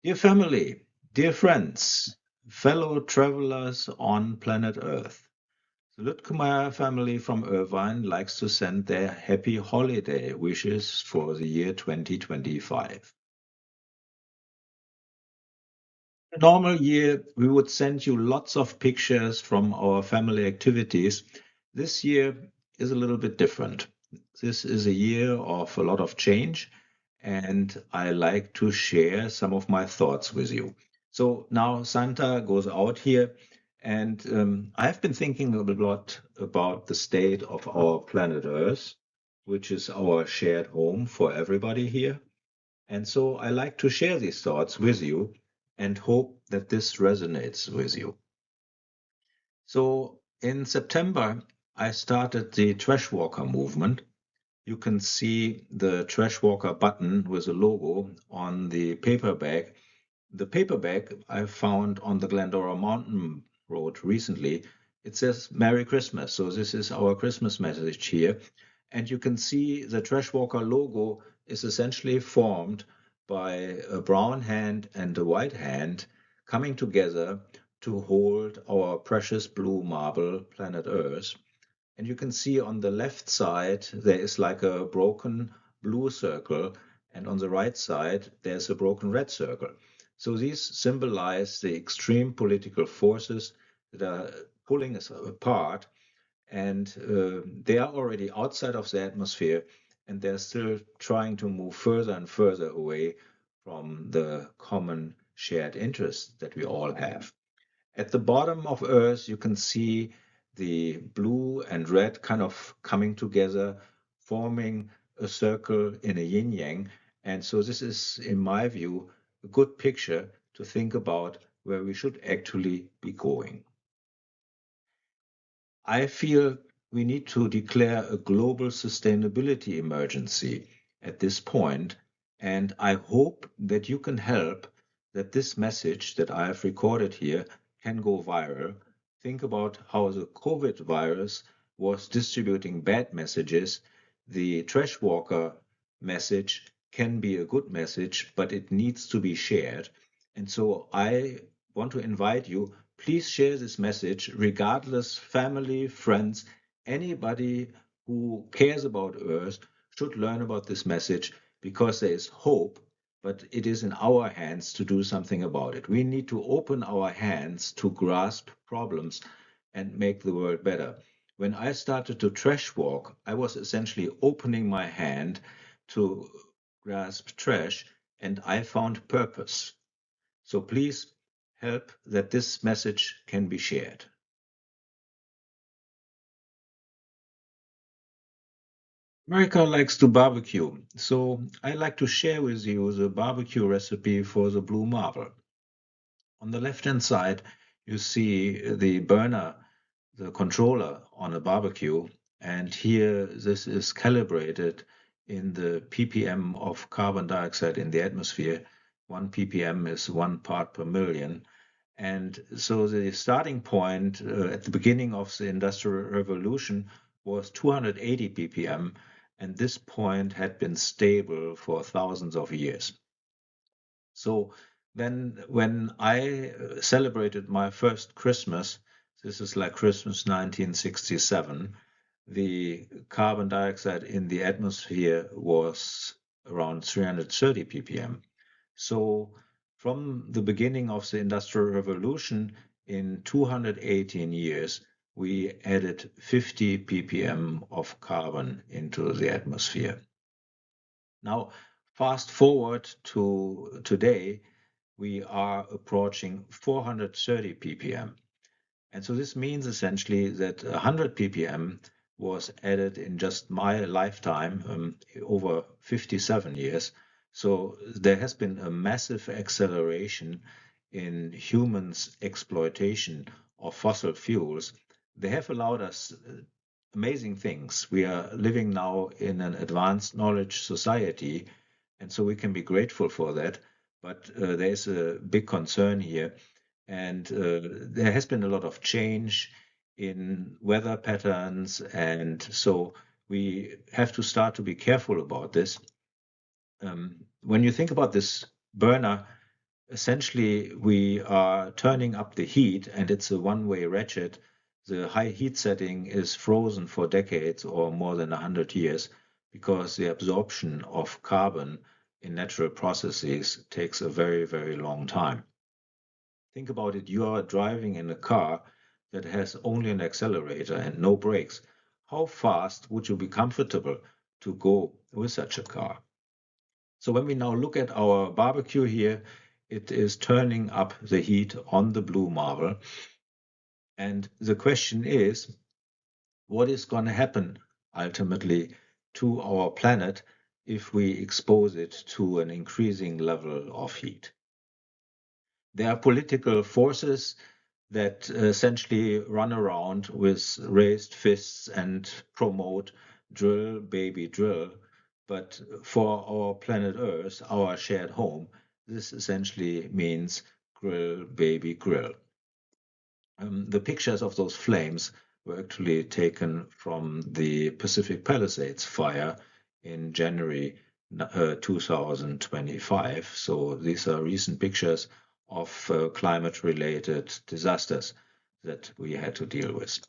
Dear family, dear friends, fellow travelers on planet Earth, the Lütkemeyer family from Irvine likes to send their happy holiday wishes for the year 2025. A normal year, we would send you lots of pictures from our family activities. This year is a little bit different. This is a year of a lot of change, and I like to share some of my thoughts with you. So now Santa goes out here, and I've been thinking a lot about the state of our planet Earth, which is our shared home for everybody here. And so I like to share these thoughts with you and hope that this resonates with you. So in September, I started the Trashwalker movement. You can see the Trashwalker button with a logo on the paper bag. The paper bag I found on the Glendora Mountain Road recently. It says Merry Christmas. So this is our Christmas message here. And you can see the Trashwalker logo is essentially formed by a brown hand and a white hand coming together to hold our precious blue marble planet Earth. And you can see on the left side, there is like a broken blue circle, and on the right side, there's a broken red circle. So these symbolize the extreme political forces that are pulling us apart, and they are already outside of the atmosphere, and they're still trying to move further and further away from the common shared interests that we all have. At the bottom of Earth, you can see the blue and red kind of coming together, forming a circle in a yin yang. And so, this is, in my view, a good picture to think about where we should actually be going. I feel we need to declare a global sustainability emergency at this point, and I hope that you can help that this message that I have recorded here can go viral. Think about how the COVID virus was distributing bad messages. The Trashwalker message can be a good message, but it needs to be shared. And so I want to invite you, please share this message, regardless, family, friends, anybody who cares about Earth should learn about this message because there is hope, but it is in our hands to do something about it. We need to open our hands to grasp problems and make the world better. When I started to trash walk, I was essentially opening my hand to grasp trash, and I found purpose. So please help that this message can be shared. America likes to barbecue, so I like to share with you the barbecue recipe for the blue marble. On the left-hand side, you see the burner, the controller on a barbecue, and here this is calibrated in the ppm of carbon dioxide in the atmosphere. 1 ppm is 1 part per million. And so the starting point at the beginning of the Industrial Revolution was 280 ppm, and this point had been stable for thousands of years. So then, when I celebrated my first Christmas, this is like Christmas 1967, the carbon dioxide in the atmosphere was around 330 ppm. So from the beginning of the Industrial Revolution, in 218 years, we added 50 ppm of carbon into the atmosphere. Now, fast forward to today, we are approaching 430 ppm. And so this means essentially that 100 ppm was added in just my lifetime, over 57 years. So there has been a massive acceleration in humans' exploitation of fossil fuels. They have allowed us amazing things. We are living now in an advanced knowledge society, and so we can be grateful for that. But there's a big concern here, and there has been a lot of change in weather patterns, and so we have to start to be careful about this. When you think about this burner, Essentially, we are turning up the heat, and it's a one-way ratchet. The high heat setting is frozen for decades or more than 100 years because the absorption of carbon in natural processes takes a very, very long time. Think about it, you are driving in a car that has only an accelerator and no brakes. How fast would you be comfortable to go with such a car? So when we now look at our barbecue here, it is turning up the heat on the blue marble. And the question is, what is going to happen ultimately to our planet if we expose it to an increasing level of heat? There are political forces that essentially run around with raised fists and promote drill, baby, drill. But for our planet Earth, our shared home, this essentially means grill, baby, grill. The pictures of those flames were actually taken from the Pacific Palisades fire in January 2025. So these are recent pictures of climate-related disasters that we had to deal with.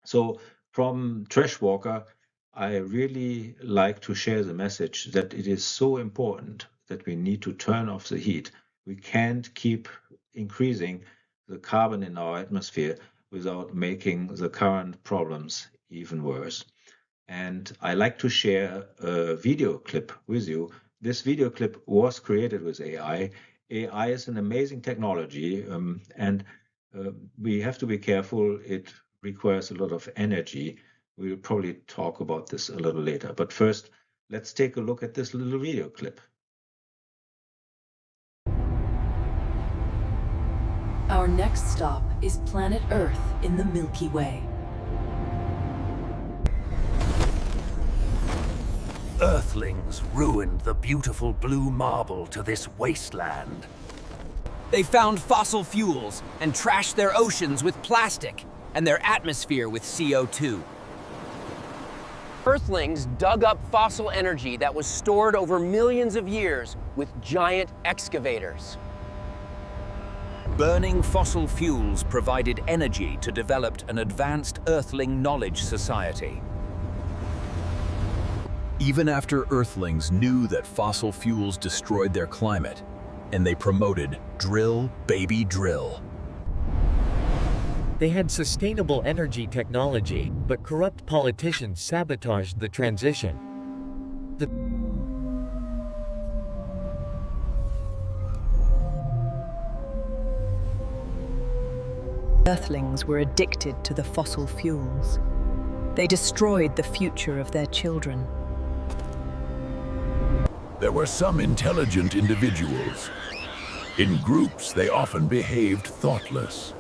So from Trashwalker, I really like to share the message that it is so important that we need to turn off the heat. We can't keep increasing the carbon in our atmosphere without making the current problems even worse. And I like to share a video clip with you. This video clip was created with AI. AI is an amazing technology, and we have to be careful. It requires a lot of energy. We'll probably talk about this a little later. But first, let's take a look at this little video clip. Our next stop is planet Earth in the Milky Way. Earthlings ruined the beautiful blue marble to this wasteland. They found fossil fuels and trashed their oceans with plastic and their atmosphere with CO2. Earthlings dug up fossil energy that was stored over millions of years with giant excavators. Burning fossil fuels provided energy to develop an advanced Earthling knowledge society. Even after Earthlings knew that fossil fuels destroyed their climate, and they promoted drill, baby, drill. They had sustainable energy technology, but corrupt politicians sabotaged the transition. Earthlings were addicted to the fossil fuels. They destroyed the future of their children. There were some intelligent individuals. In groups, they often behaved thoughtless.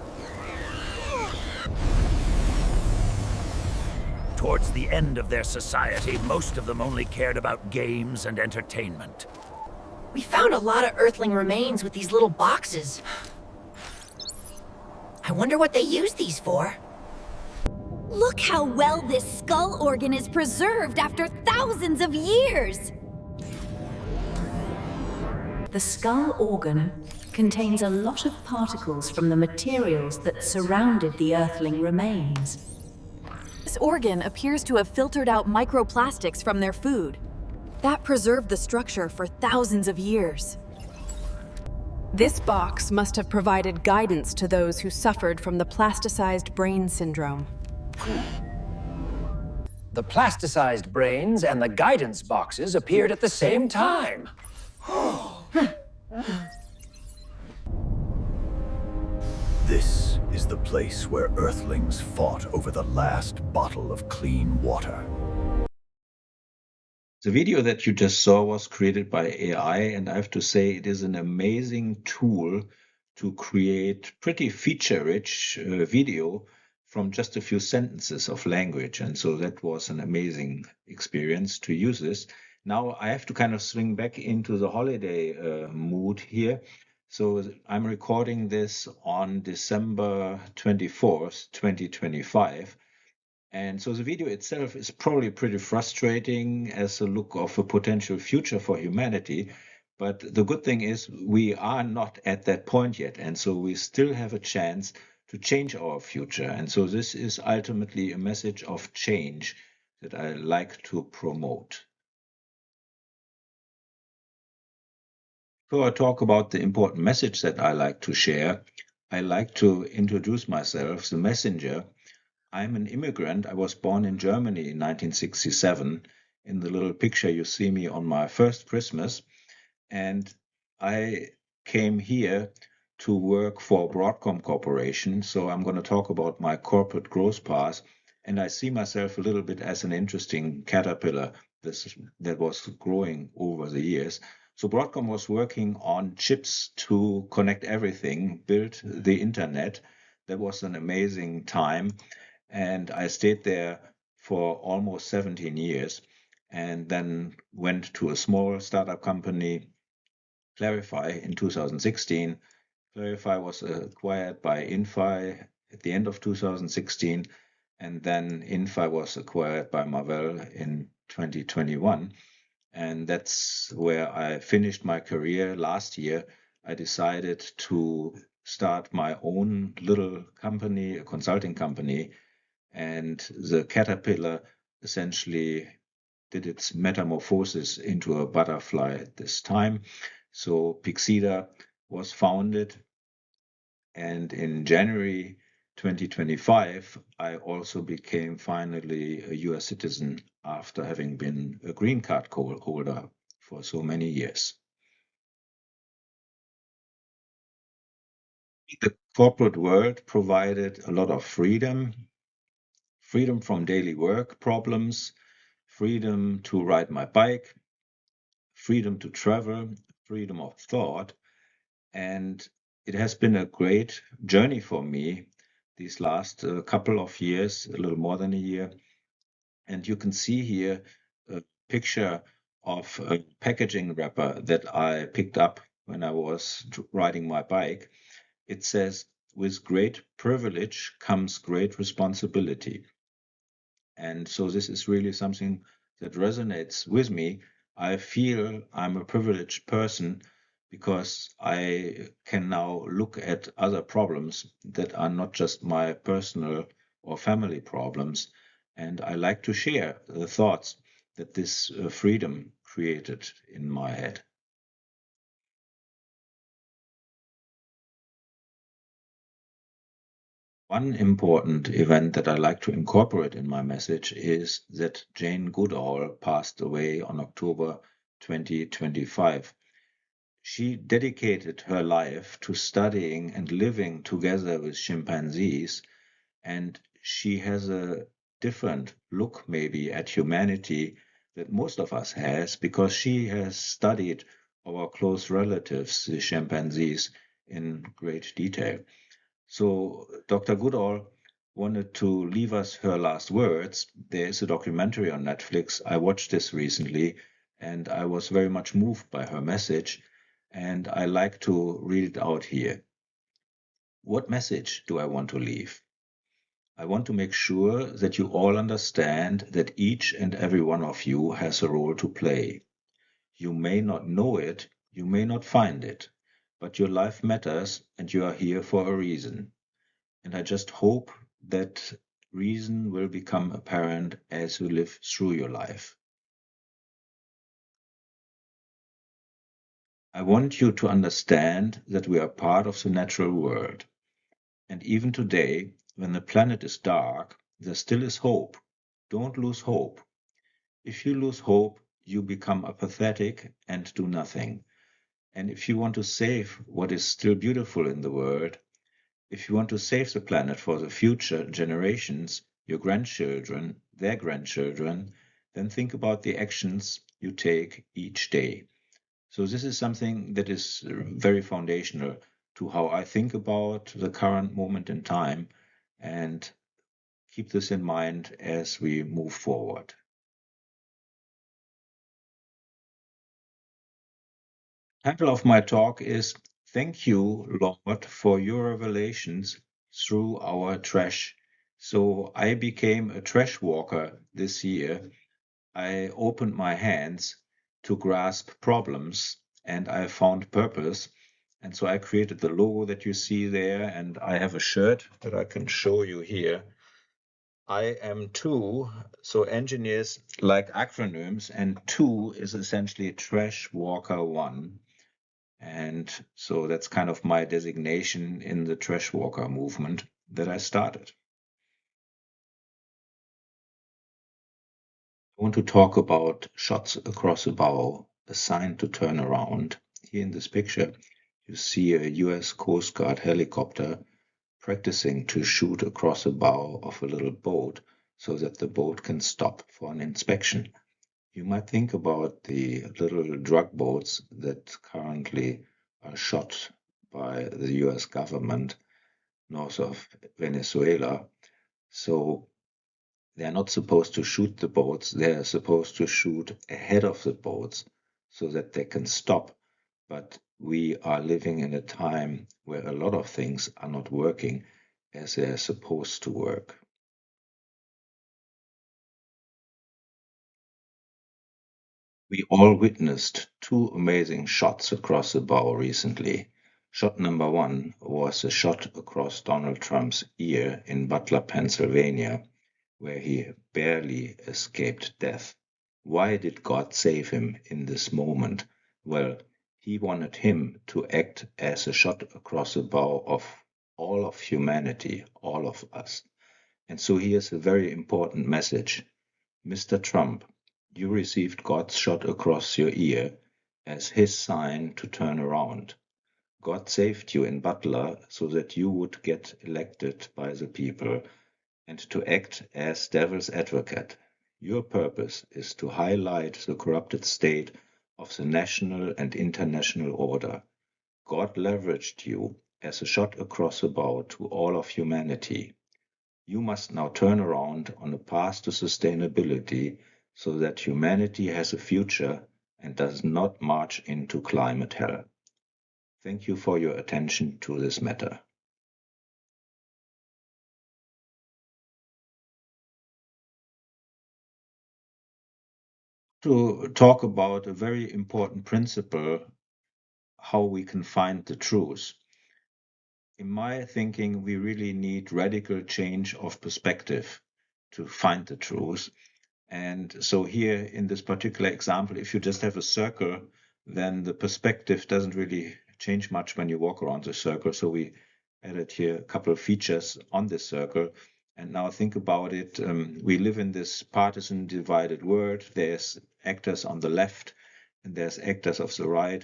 Towards the end of their society, most of them only cared about games and entertainment. We found a lot of Earthling remains with these little boxes. I wonder what they use these for. Look how well this skull organ is preserved after thousands of years! The skull organ contains a lot of particles from the materials that surrounded the Earthling remains. This organ appears to have filtered out microplastics from their food. That preserved the structure for thousands of years. This box must have provided guidance to those who suffered from the plasticized brain syndrome. The plasticized brains and the guidance boxes appeared at the same time. This is the place where Earthlings fought over the last bottle of clean water. The video that you just saw was created by AI, and I have to say it is an amazing tool to create pretty feature-rich video from just a few sentences of language. And so that was an amazing experience to use this. Now I have to kind of swing back into the holiday mood here. So I'm recording this on December 24th, 2025. And so the video itself is probably pretty frustrating as a look of a potential future for humanity. But the good thing is we are not at that point yet, and so we still have a chance to change our future. And so this is ultimately a message of change that I like to promote. Before I talk about the important message that I like to share, I like to introduce myself, the messenger. I'm an immigrant. I was born in Germany in 1967. In the little picture, you see me on my first Christmas. And I came here to work for Broadcom Corporation. So I'm going to talk about my corporate growth path. And I see myself a little bit as an interesting caterpillar that was growing over the years. So Broadcom was working on chips to connect everything, build the internet. That was an amazing time. And I stayed there for almost 17 years and then went to a small startup company, Clarify, in 2016. Clarify was acquired by Inphi at the end of 2016, and then Inphi was acquired by Marvell in 2021. And that's where I finished my career last year. I decided to start my own little company, a consulting company, and the caterpillar essentially did its metamorphosis into a butterfly at this time. So Pixida was founded, and in January 2025, I also became finally a US citizen after having been a green card holder for so many years. The corporate world provided a lot of freedom from daily work problems, freedom to ride my bike, freedom to travel, freedom of thought. And it has been a great journey for me these last couple of years, a little more than a year. And you can see here a picture of a packaging wrapper that I picked up when I was riding my bike. It says, "With great privilege comes great responsibility." And so this is really something that resonates with me. I feel I'm a privileged person because I can now look at other problems that are not just my personal or family problems. And I like to share the thoughts that this freedom created in my head. One important event that I like to incorporate in my message is that Jane Goodall passed away on October 2025. She dedicated her life to studying and living together with chimpanzees, and she has a different look maybe at humanity that most of us has because she has studied our close relatives, the chimpanzees, in great detail. So Dr. Goodall wanted to leave us her last words. There is a documentary on Netflix. I watched this recently and I was very much moved by her message, and I like to read it out here. What message do I want to leave? I want to make sure that you all understand that each and every one of you has a role to play. You may not know it, you may not find it, but your life matters and you are here for a reason. And I just hope that reason will become apparent as you live through your life. I want you to understand that we are part of the natural world. And even today, when the planet is dark, there still is hope. Don't lose hope. If you lose hope, you become apathetic and do nothing. And if you want to save what is still beautiful in the world, if you want to save the planet for the future generations, your grandchildren, their grandchildren, then think about the actions you take each day. So this is something that is very foundational to how I think about the current moment in time, and keep this in mind as we move forward. Title of my talk is "Thank You, Lord, for Your Revelations Through Our Trash." So I became a trash walker this year. I opened my hands to grasp problems and I found purpose. And so I created the logo that you see there, and I have a shirt that I can show you here. I am two, so engineers like acronyms, and two is essentially Trashwalker 1. And so that's kind of my designation in the Trashwalker movement that I started. I want to talk about shots across a bow, a sign to turn around. Here in this picture, you see a US Coast Guard helicopter practicing to shoot across a bow of a little boat so that the boat can stop for an inspection. You might think about the little drug boats that currently are shot by the US government north of Venezuela. So they're not supposed to shoot the boats, they're supposed to shoot ahead of the boats so that they can stop. But we are living in a time where a lot of things are not working as they're supposed to work. We all witnessed two amazing shots across the bow recently. Shot number one was a shot across Donald Trump's ear in Butler, Pennsylvania, where he barely escaped death. Why did God save him in this moment? Well, he wanted him to act as a shot across the bow of all of humanity, all of us. And so here's a very important message. Mr. Trump, you received God's shot across your ear as his sign to turn around. God saved you in Butler so that you would get elected by the people and to act as devil's advocate. Your purpose is to highlight the corrupted state of the national and international order. God leveraged you as a shot across the bow to all of humanity. You must now turn around on a path to sustainability so that humanity has a future and does not march into climate hell. Thank you for your attention to this matter. To talk about a very important principle, how we can find the truth. In my thinking, we really need radical change of perspective to find the truth. And so here in this particular example, if you just have a circle, then the perspective doesn't really change much when you walk around the circle. So we added here a couple of features on this circle. And now think about it. We live in this partisan divided world. There's actors on the left and there's actors of the right.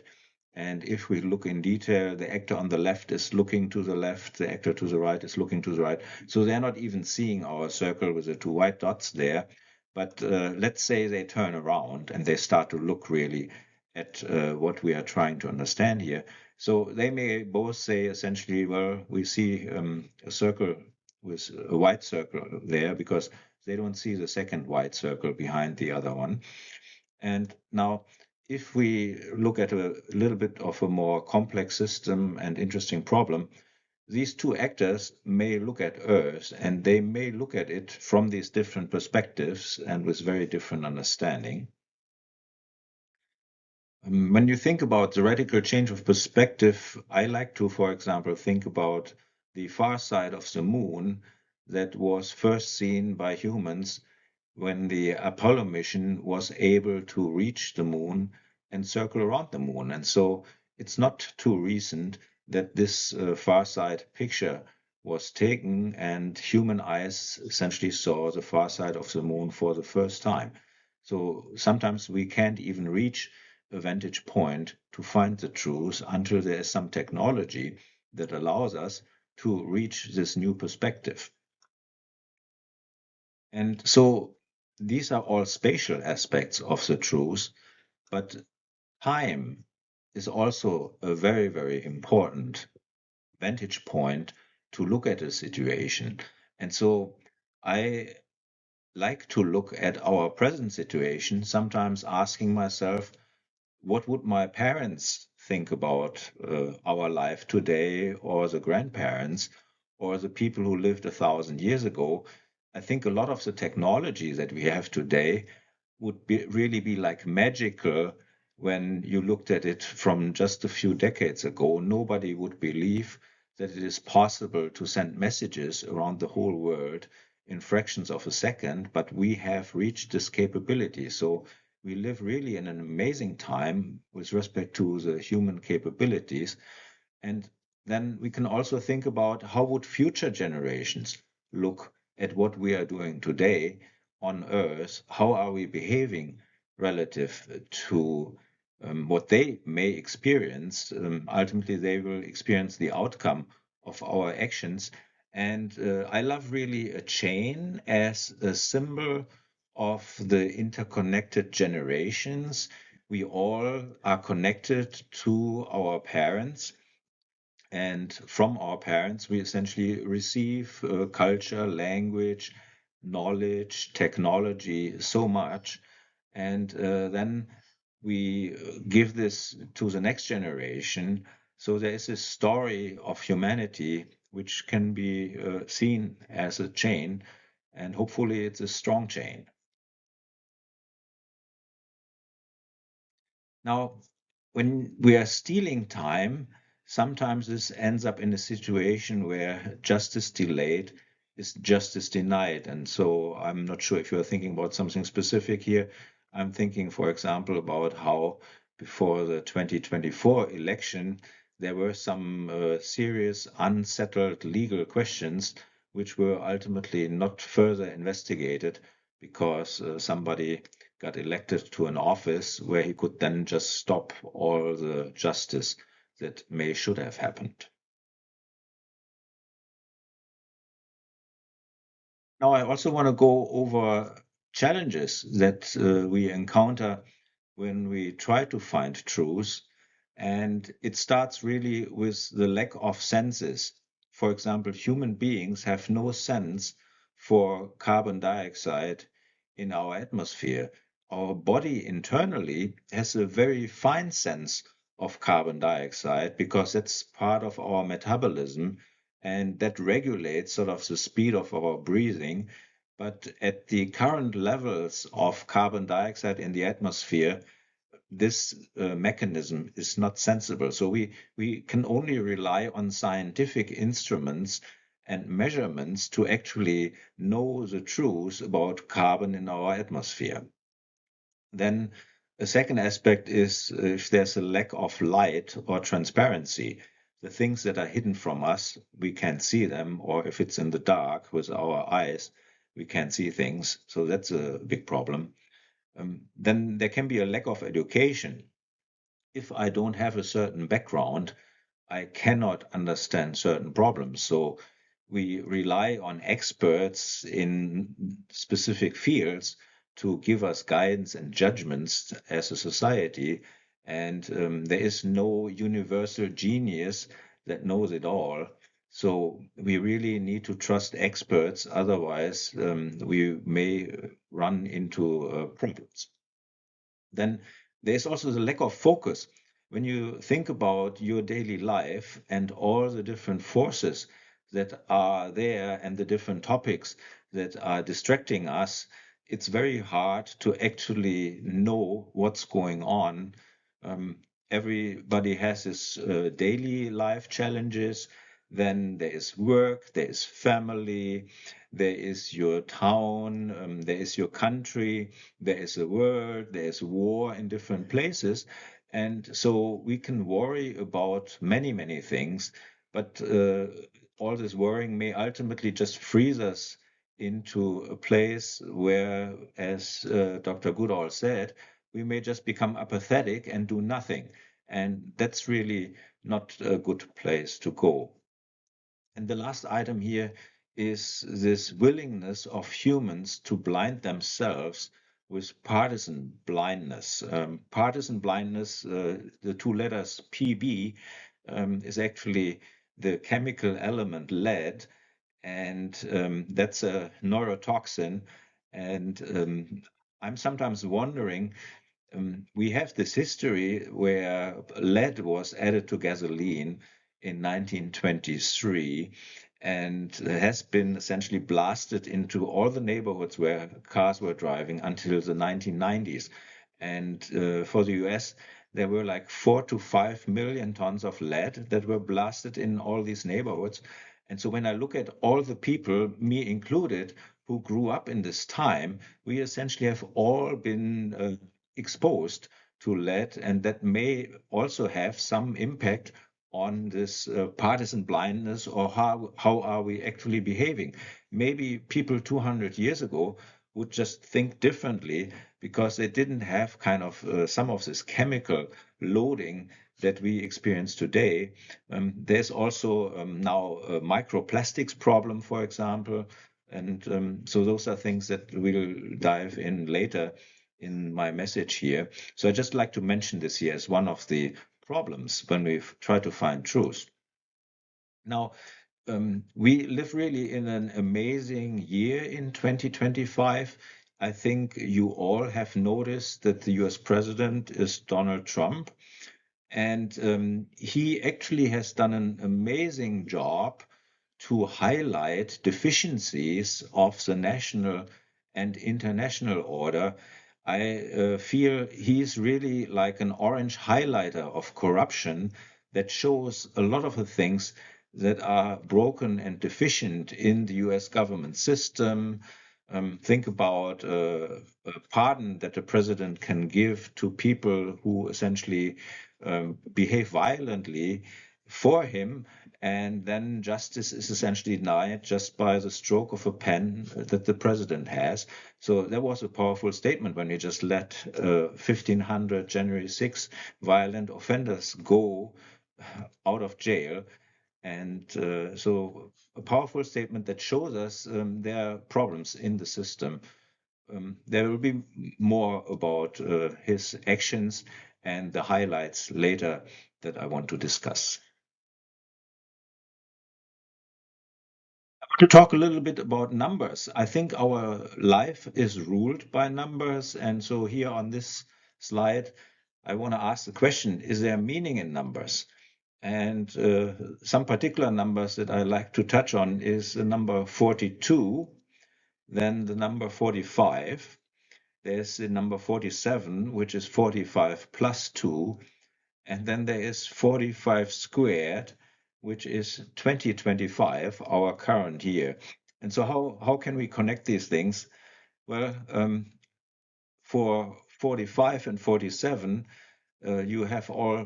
And if we look in detail, the actor on the left is looking to the left, the actor to the right is looking to the right. So they're not even seeing our circle with the two white dots there. But let's say they turn around and they start to look really at what we are trying to understand here. So they may both say essentially, well, we see a circle with a white circle there because they don't see the second white circle behind the other one. And now, if we look at a little bit of a more complex system and interesting problem, these two actors may look at Earth and they may look at it from these different perspectives and with very different understanding. When you think about the radical change of perspective, I like to, for example, think about the far side of the moon that was first seen by humans when the Apollo mission was able to reach the moon and circle around the moon. And so it's not too recent that this far side picture was taken and human eyes essentially saw the far side of the moon for the first time. So sometimes we can't even reach a vantage point to find the truth until there is some technology that allows us to reach this new perspective. And so these are all spatial aspects of the truth, but time is also a very, very important vantage point to look at a situation. And so I like to look at our present situation, sometimes asking myself, what would my parents think about our life today, or the grandparents, or the people who lived 1,000 years ago? I think a lot of the technology that we have today would really be like magical when you looked at it from just a few decades ago, nobody would believe that it is possible to send messages around the whole world in fractions of a second, but we have reached this capability. So we live really in an amazing time with respect to the human capabilities. And then we can also think about how would future generations look at what we are doing today on Earth? How are we behaving relative to what they may experience? Ultimately, they will experience the outcome of our actions. And I love really a chain as a symbol of the interconnected generations. We all are connected to our parents, and from our parents, we essentially receive culture, language, knowledge, technology, so much. And then we give this to the next generation. So there is this story of humanity which can be seen as a chain, and hopefully it's a strong chain. Now, when we are stealing time, sometimes this ends up in a situation where justice delayed is justice denied. And so I'm not sure if you're thinking about something specific here. I'm thinking, for example, about how before the 2024 election, there were some serious unsettled legal questions which were ultimately not further investigated because somebody got elected to an office where he could then just stop all the justice that may should have happened. Now, I also want to go over challenges that we encounter when we try to find truth. And it starts really with the lack of senses. For example, human beings have no sense for carbon dioxide in our atmosphere. Our body internally has a very fine sense of carbon dioxide because that's part of our metabolism and that regulates sort of the speed of our breathing. But at the current levels of carbon dioxide in the atmosphere, this mechanism is not sensible. So we can only rely on scientific instruments and measurements to actually know the truth about carbon in our atmosphere. Then a second aspect is if there's a lack of light or transparency, the things that are hidden from us, we can't see them, or if it's in the dark with our eyes, we can't see things. So that's a big problem. Then there can be a lack of education. If I don't have a certain background, I cannot understand certain problems. So we rely on experts in specific fields to give us guidance and judgments as a society. And there is no universal genius that knows it all. So we really need to trust experts. Otherwise, we may run into problems. Then there's also the lack of focus. When you think about your daily life and all the different forces that are there and the different topics that are distracting us, it's very hard to actually know what's going on. Um, Everybody has his daily life challenges. Then there is work, there is family, there is your town, there is your country, there is a world, there is war in different places. And so we can worry about many, many things, but all this worrying may ultimately just freeze us into a place where, as Dr. Goodall said, we may just become apathetic and do nothing. And that's really not a good place to go. And the last item here is this willingness of humans to blind themselves with partisan blindness. Partisan blindness, the two letters PB, is actually the chemical element lead, and that's a neurotoxin. And I'm sometimes wondering, we have this history where lead was added to gasoline in 1923 and has been essentially blasted into all the neighborhoods where cars were driving until the 1990s. And for the US, there were like 4 to 5 million tons of lead that were blasted in all these neighborhoods. And so when I look at all the people, me included, who grew up in this time, we essentially have all been exposed to lead, and that may also have some impact on this partisan blindness, or how are we actually behaving. Maybe people 200 years ago would just think differently because they didn't have kind of some of this chemical loading that we experience today. There's also now a microplastics problem, for example. And so those are things that we'll dive in later in my message here. So I just like to mention this here as one of the problems when we try to find truth. Now, we live really in an amazing year in 2025. I think you all have noticed that the US president is Donald Trump, and he actually has done an amazing job to highlight deficiencies of the national and international order. I feel he's really like an orange highlighter of corruption that shows a lot of the things that are broken and deficient in the US government system. Think about a pardon that the president can give to people who essentially behave violently for him, and then justice is essentially denied just by the stroke of a pen that the president has. So that was a powerful statement when he just let 1,500 January 6 violent offenders go out of jail. And so a powerful statement that shows us there are problems in the system. There will be more about his actions and the highlights later that I want to discuss. I want to talk a little bit about numbers. I think our life is ruled by numbers. And so here on this slide, I want to ask the question, is there meaning in numbers? And some particular numbers that I like to touch on is the number 42, then the number 45. There's the number 47, which is 45 plus 2. And then there is 45 squared, which is 2025, our current year. And so how can we connect these things? Well, for 45 and 47, you have all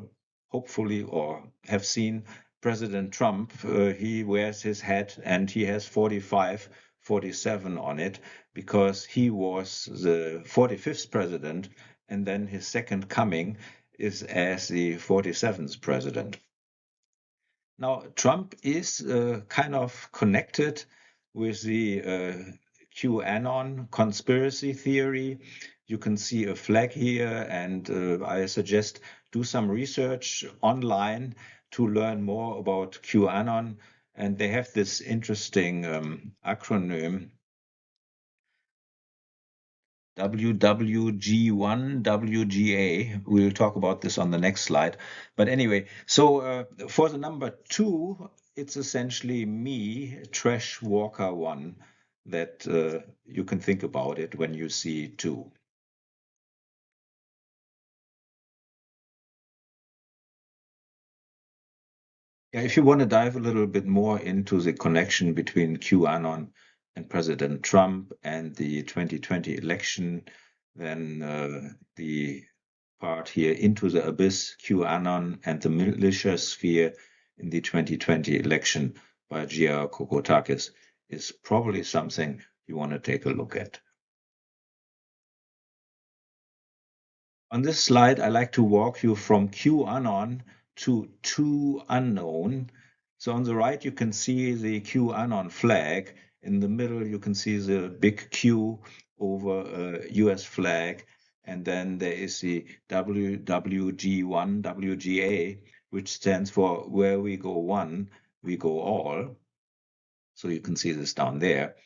hopefully or have seen President Trump. He wears his hat and he has 45, 47 on it because he was the 45th president, and then his second coming is as the 47th president. Now, Trump is kind of connected with the QAnon conspiracy theory. You can see a flag here, and I suggest do some research online to learn more about QAnon. And they have this interesting acronym WWG1 WGA. We'll talk about this on the next slide. But anyway, so for the number 2, it's essentially me, Trashwalker 1, that you can think about it when you see 2. Yeah, if you want to dive a little bit more into the connection between QAnon and President Trump and the 2020 election, then the part here, Into the Abyss, QAnon and the Militia Sphere in the 2020 election by Gia Kokotakis is probably something you want to take a look at. On this slide, I like to walk you from QAnon to 2Unknown. So on the right, you can see the QAnon flag. In the middle, you can see the big Q over a US flag. And then there is the WWG1, WGA, which stands for Where We Go One, We Go All. So you can see this down there.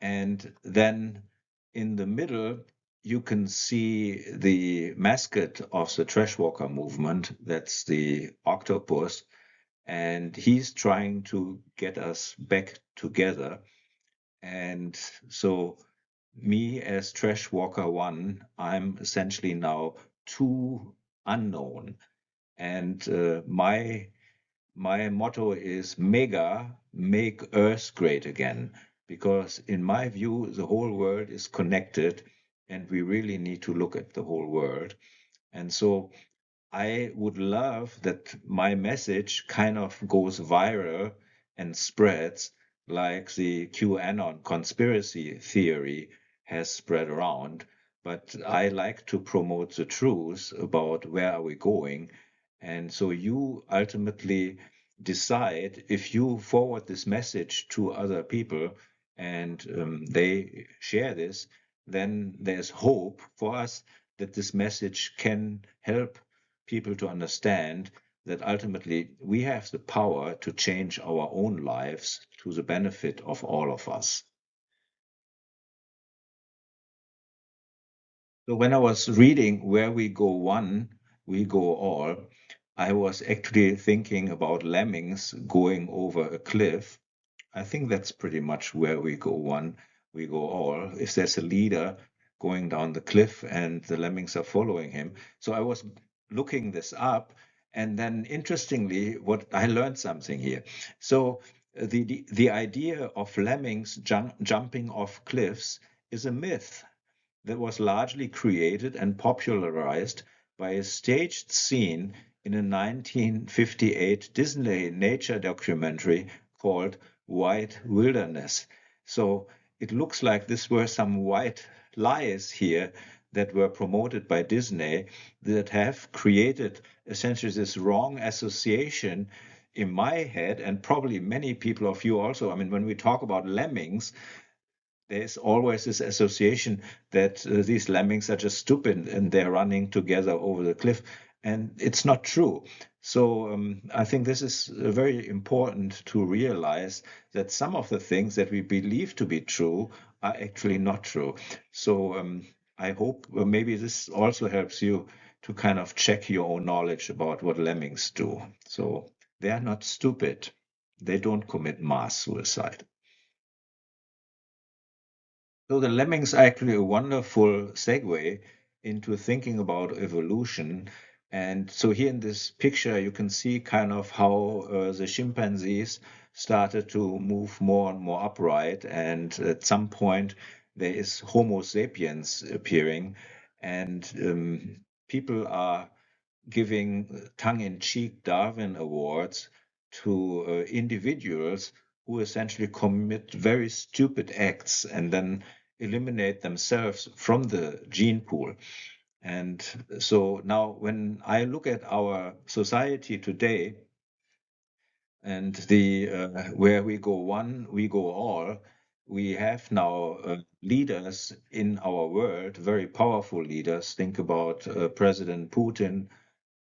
And then in the middle, you can see the mascot of the Trashwalker movement. That's the octopus. And he's trying to get us back together. And so me as Trashwalker 1, I'm essentially now too unknown. And my motto is mega, make Earth great again. Because in my view, the whole world is connected and we really need to look at the whole world. And so I would love that my message kind of goes viral and spreads like the QAnon conspiracy theory has spread around. But I like to promote the truth about where are we going. And so you ultimately decide if you forward this message to other people and they share this, then there's hope for us that this message can help people to understand that ultimately we have the power to change our own lives to the benefit of all of us. So when I was reading Where We Go One, We Go All, I was actually thinking about lemmings going over a cliff. I think that's pretty much where we go one, we go all. If there's a leader going down the cliff and the lemmings are following him. So I was looking this up, and then interestingly, what I learned something here. So the idea of lemmings jumping off cliffs is a myth that was largely created and popularized by a staged scene in a 1958 Disney nature documentary called White Wilderness. So it looks like this were some white lies here that were promoted by Disney that have created essentially this wrong association in my head, and probably many people of you also. I mean, when we talk about lemmings, there's always this association that these lemmings are just stupid and they're running together over the cliff. And it's not true. So I think this is very important to realize that some of the things that we believe to be true are actually not true. So I hope maybe this also helps you to kind of check your own knowledge about what lemmings do. So they are not stupid. They don't commit mass suicide. So the lemmings are actually a wonderful segue into thinking about evolution. And so here in this picture, you can see kind of how the chimpanzees started to move more and more upright. And at some point, there is Homo sapiens appearing, and people are giving tongue-in-cheek Darwin awards to individuals who essentially commit very stupid acts and then eliminate themselves from the gene pool. And so now, when I look at our society today and the where we go one, we go all, we have now leaders in our world, very powerful leaders. Think about President Putin,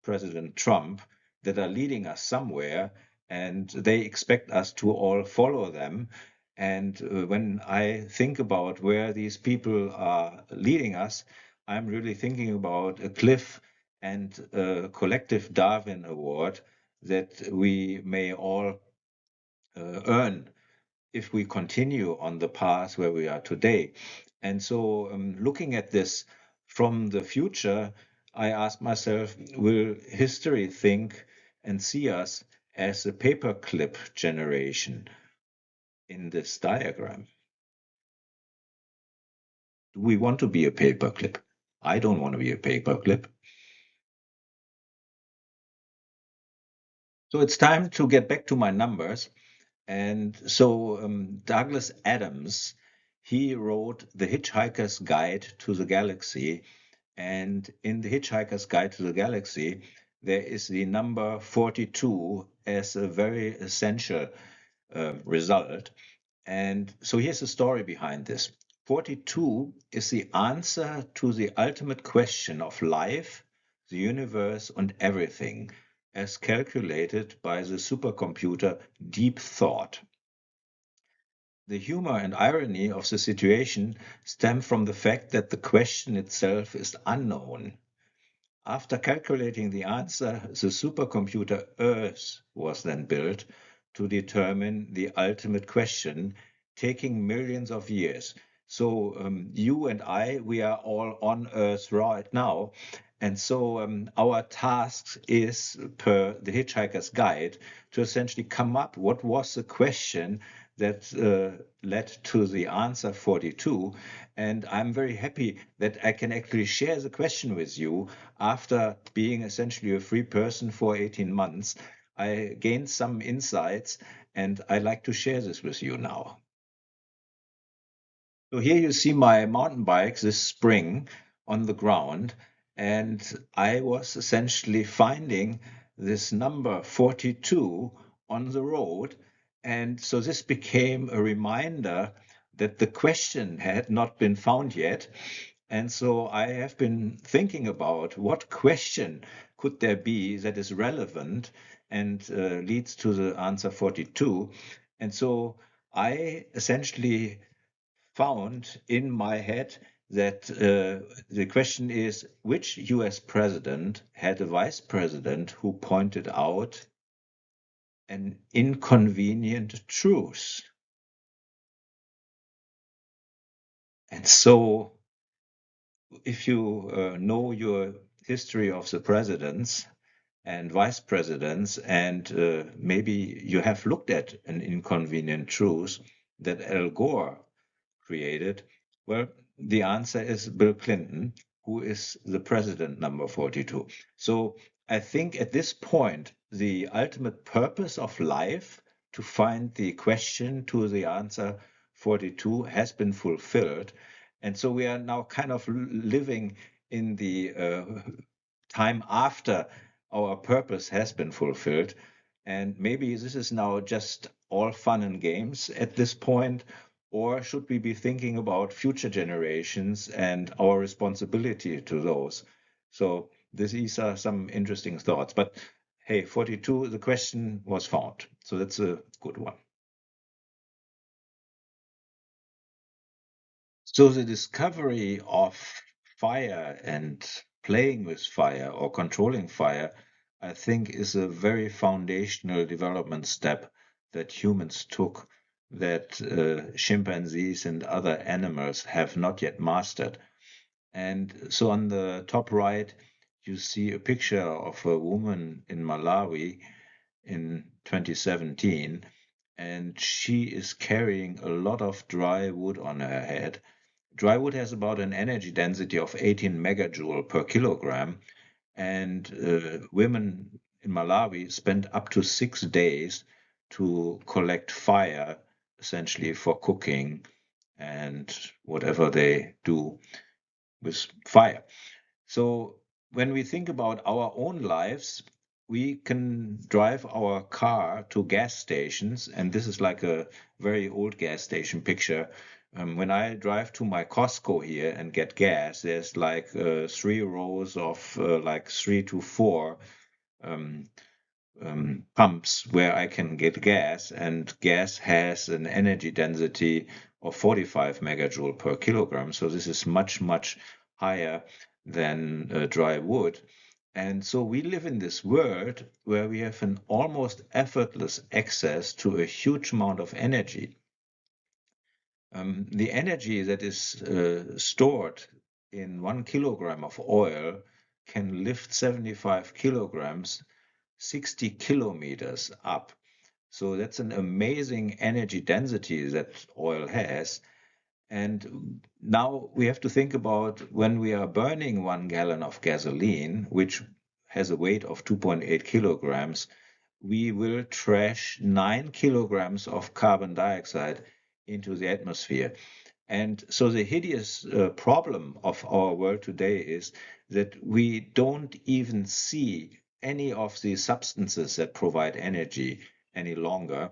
President Trump, that are leading us somewhere, and they expect us to all follow them. And when I think about where these people are leading us, I'm really thinking about a cliff and a collective Darwin Award that we may all earn if we continue on the path where we are today. And so, looking at this from the future, I ask myself, will history think and see us as a paperclip generation in this diagram? Do we want to be a paperclip? I don't want to be a paperclip. So it's time to get back to my numbers. And so Douglas Adams, he wrote The Hitchhiker's Guide to the Galaxy. And in The Hitchhiker's Guide to the Galaxy, there is the number 42 as a very essential result. And so here's the story behind this. 42 is the answer to the ultimate question of life, the universe, and everything, as calculated by the supercomputer Deep Thought. The humor and irony of the situation stem from the fact that the question itself is unknown. After calculating the answer, the supercomputer Earth was then built to determine the ultimate question, taking millions of years. So you and I, we are all on Earth right now. And so our task is, per the Hitchhiker's Guide, to essentially come up what was the question that led to the answer 42. And I'm very happy that I can actually share the question with you after being essentially a free person for 18 months. I gained some insights and I'd like to share this with you now. So here you see my mountain bike this spring on the ground, and I was essentially finding this number 42 on the road. And so this became a reminder that the question had not been found yet. And so I have been thinking about what question could there be that is relevant and leads to the answer 42. And so I essentially found in my head that the question is, which US president had a vice president who pointed out an inconvenient truth? And so, if you know your history of the presidents and vice presidents, and maybe you have looked at an inconvenient truth that Al Gore created? Well, the answer is Bill Clinton, who is the president number 42. So I think at this point, the ultimate purpose of life, to find the question to the answer 42, has been fulfilled. And so we are now kind of living in the time after our purpose has been fulfilled. And maybe this is now just all fun and games at this point, or should we be thinking about future generations and our responsibility to those? So these are some interesting thoughts. But hey, 42, the question was found. So that's a good one. So the discovery of fire and playing with fire or controlling fire, I think, is a very foundational development step that humans took that chimpanzees and other animals have not yet mastered. And so on the top right, you see a picture of a woman in Malawi in 2017, and she is carrying a lot of dry wood on her head. Dry wood has about an energy density of 18 megajoule per kilogram, and women in Malawi spend up to 6 days to collect fire, essentially for cooking and whatever they do with fire. So when we think about our own lives, we can drive our car to gas stations, and this is like a very old gas station picture. When I drive to my Costco here and get gas, there's like 3 rows of like 3 to 4 um, pumps where I can get gas, and gas has an energy density of 45 megajoule per kilogram. So this is much, much higher than dry wood. And so we live in this world where we have an almost effortless access to a huge amount of energy. The energy that is stored in 1 kilogram of oil can lift 75 kilograms 60 kilometers up. So that's an amazing energy density that oil has. And now we have to think about when we are burning 1 gallon of gasoline, which has a weight of 2.8 kilograms, we will trash 9 kilograms of carbon dioxide into the atmosphere. And so the hideous problem of our world today is that we don't even see any of the substances that provide energy any longer.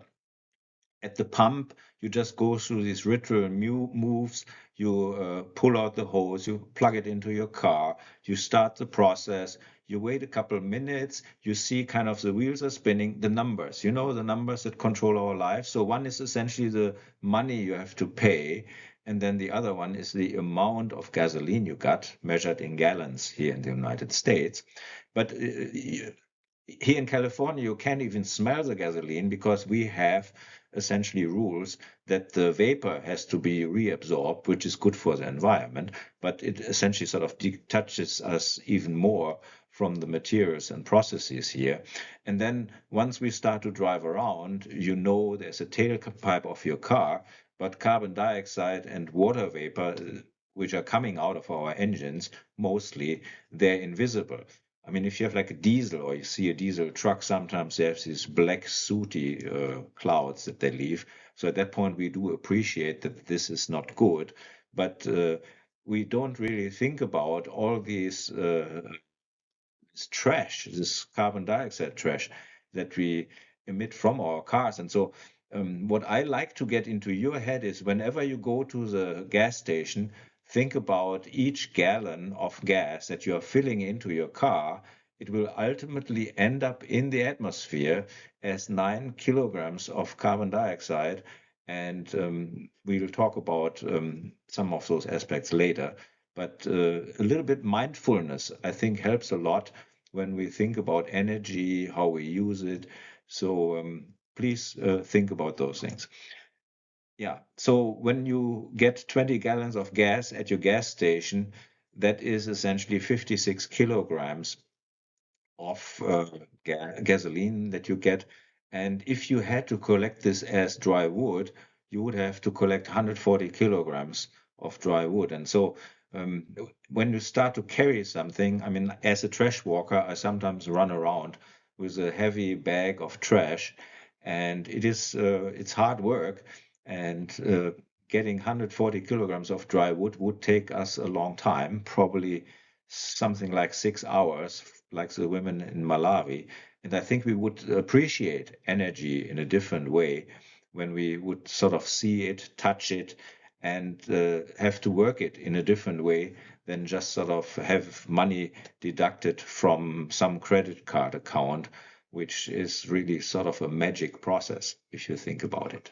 At the pump, you just go through these ritual moves. You pull out the hose, you plug it into your car, you start the process, you wait a couple of minutes, you see kind of the wheels are spinning, the numbers, the numbers that control our lives. So one is essentially the money you have to pay, and then the other one is the amount of gasoline you got, measured in gallons here in the United States. But here in California, you can't even smell the gasoline because we have essentially rules that the vapor has to be reabsorbed, which is good for the environment, but it essentially sort of touches us even more from the materials and processes here. And then once we start to drive around, you know there's a tailpipe of your car, but carbon dioxide and water vapor, which are coming out of our engines, mostly, they're invisible. I mean, if you have like a diesel or you see a diesel truck, sometimes they have these black sooty clouds that they leave. So at that point, we do appreciate that this is not good, but we don't really think about all these this trash, this carbon dioxide trash that we emit from our cars. And so, what I like to get into your head is whenever you go to the gas station, think about each gallon of gas that you are filling into your car. It will ultimately end up in the atmosphere as 9 kilograms of carbon dioxide. And we'll talk about some of those aspects later. But a little bit mindfulness, I think, helps a lot when we think about energy, how we use it. So please think about those things. Yeah. So when you get 20 gallons of gas at your gas station, that is essentially 56 kilograms of gasoline that you get. And if you had to collect this as dry wood, you would have to collect 140 kilograms of dry wood. And so um, when you start to carry something, I mean, as a trash walker, I sometimes run around with a heavy bag of trash, and it's hard work. And getting 140 kilograms of dry wood would take us a long time, probably something like 6 hours, like the women in Malawi. And I think we would appreciate energy in a different way when we would sort of see it, touch it, and have to work it in a different way than just sort of have money deducted from some credit card account, which is really sort of a magic process if you think about it.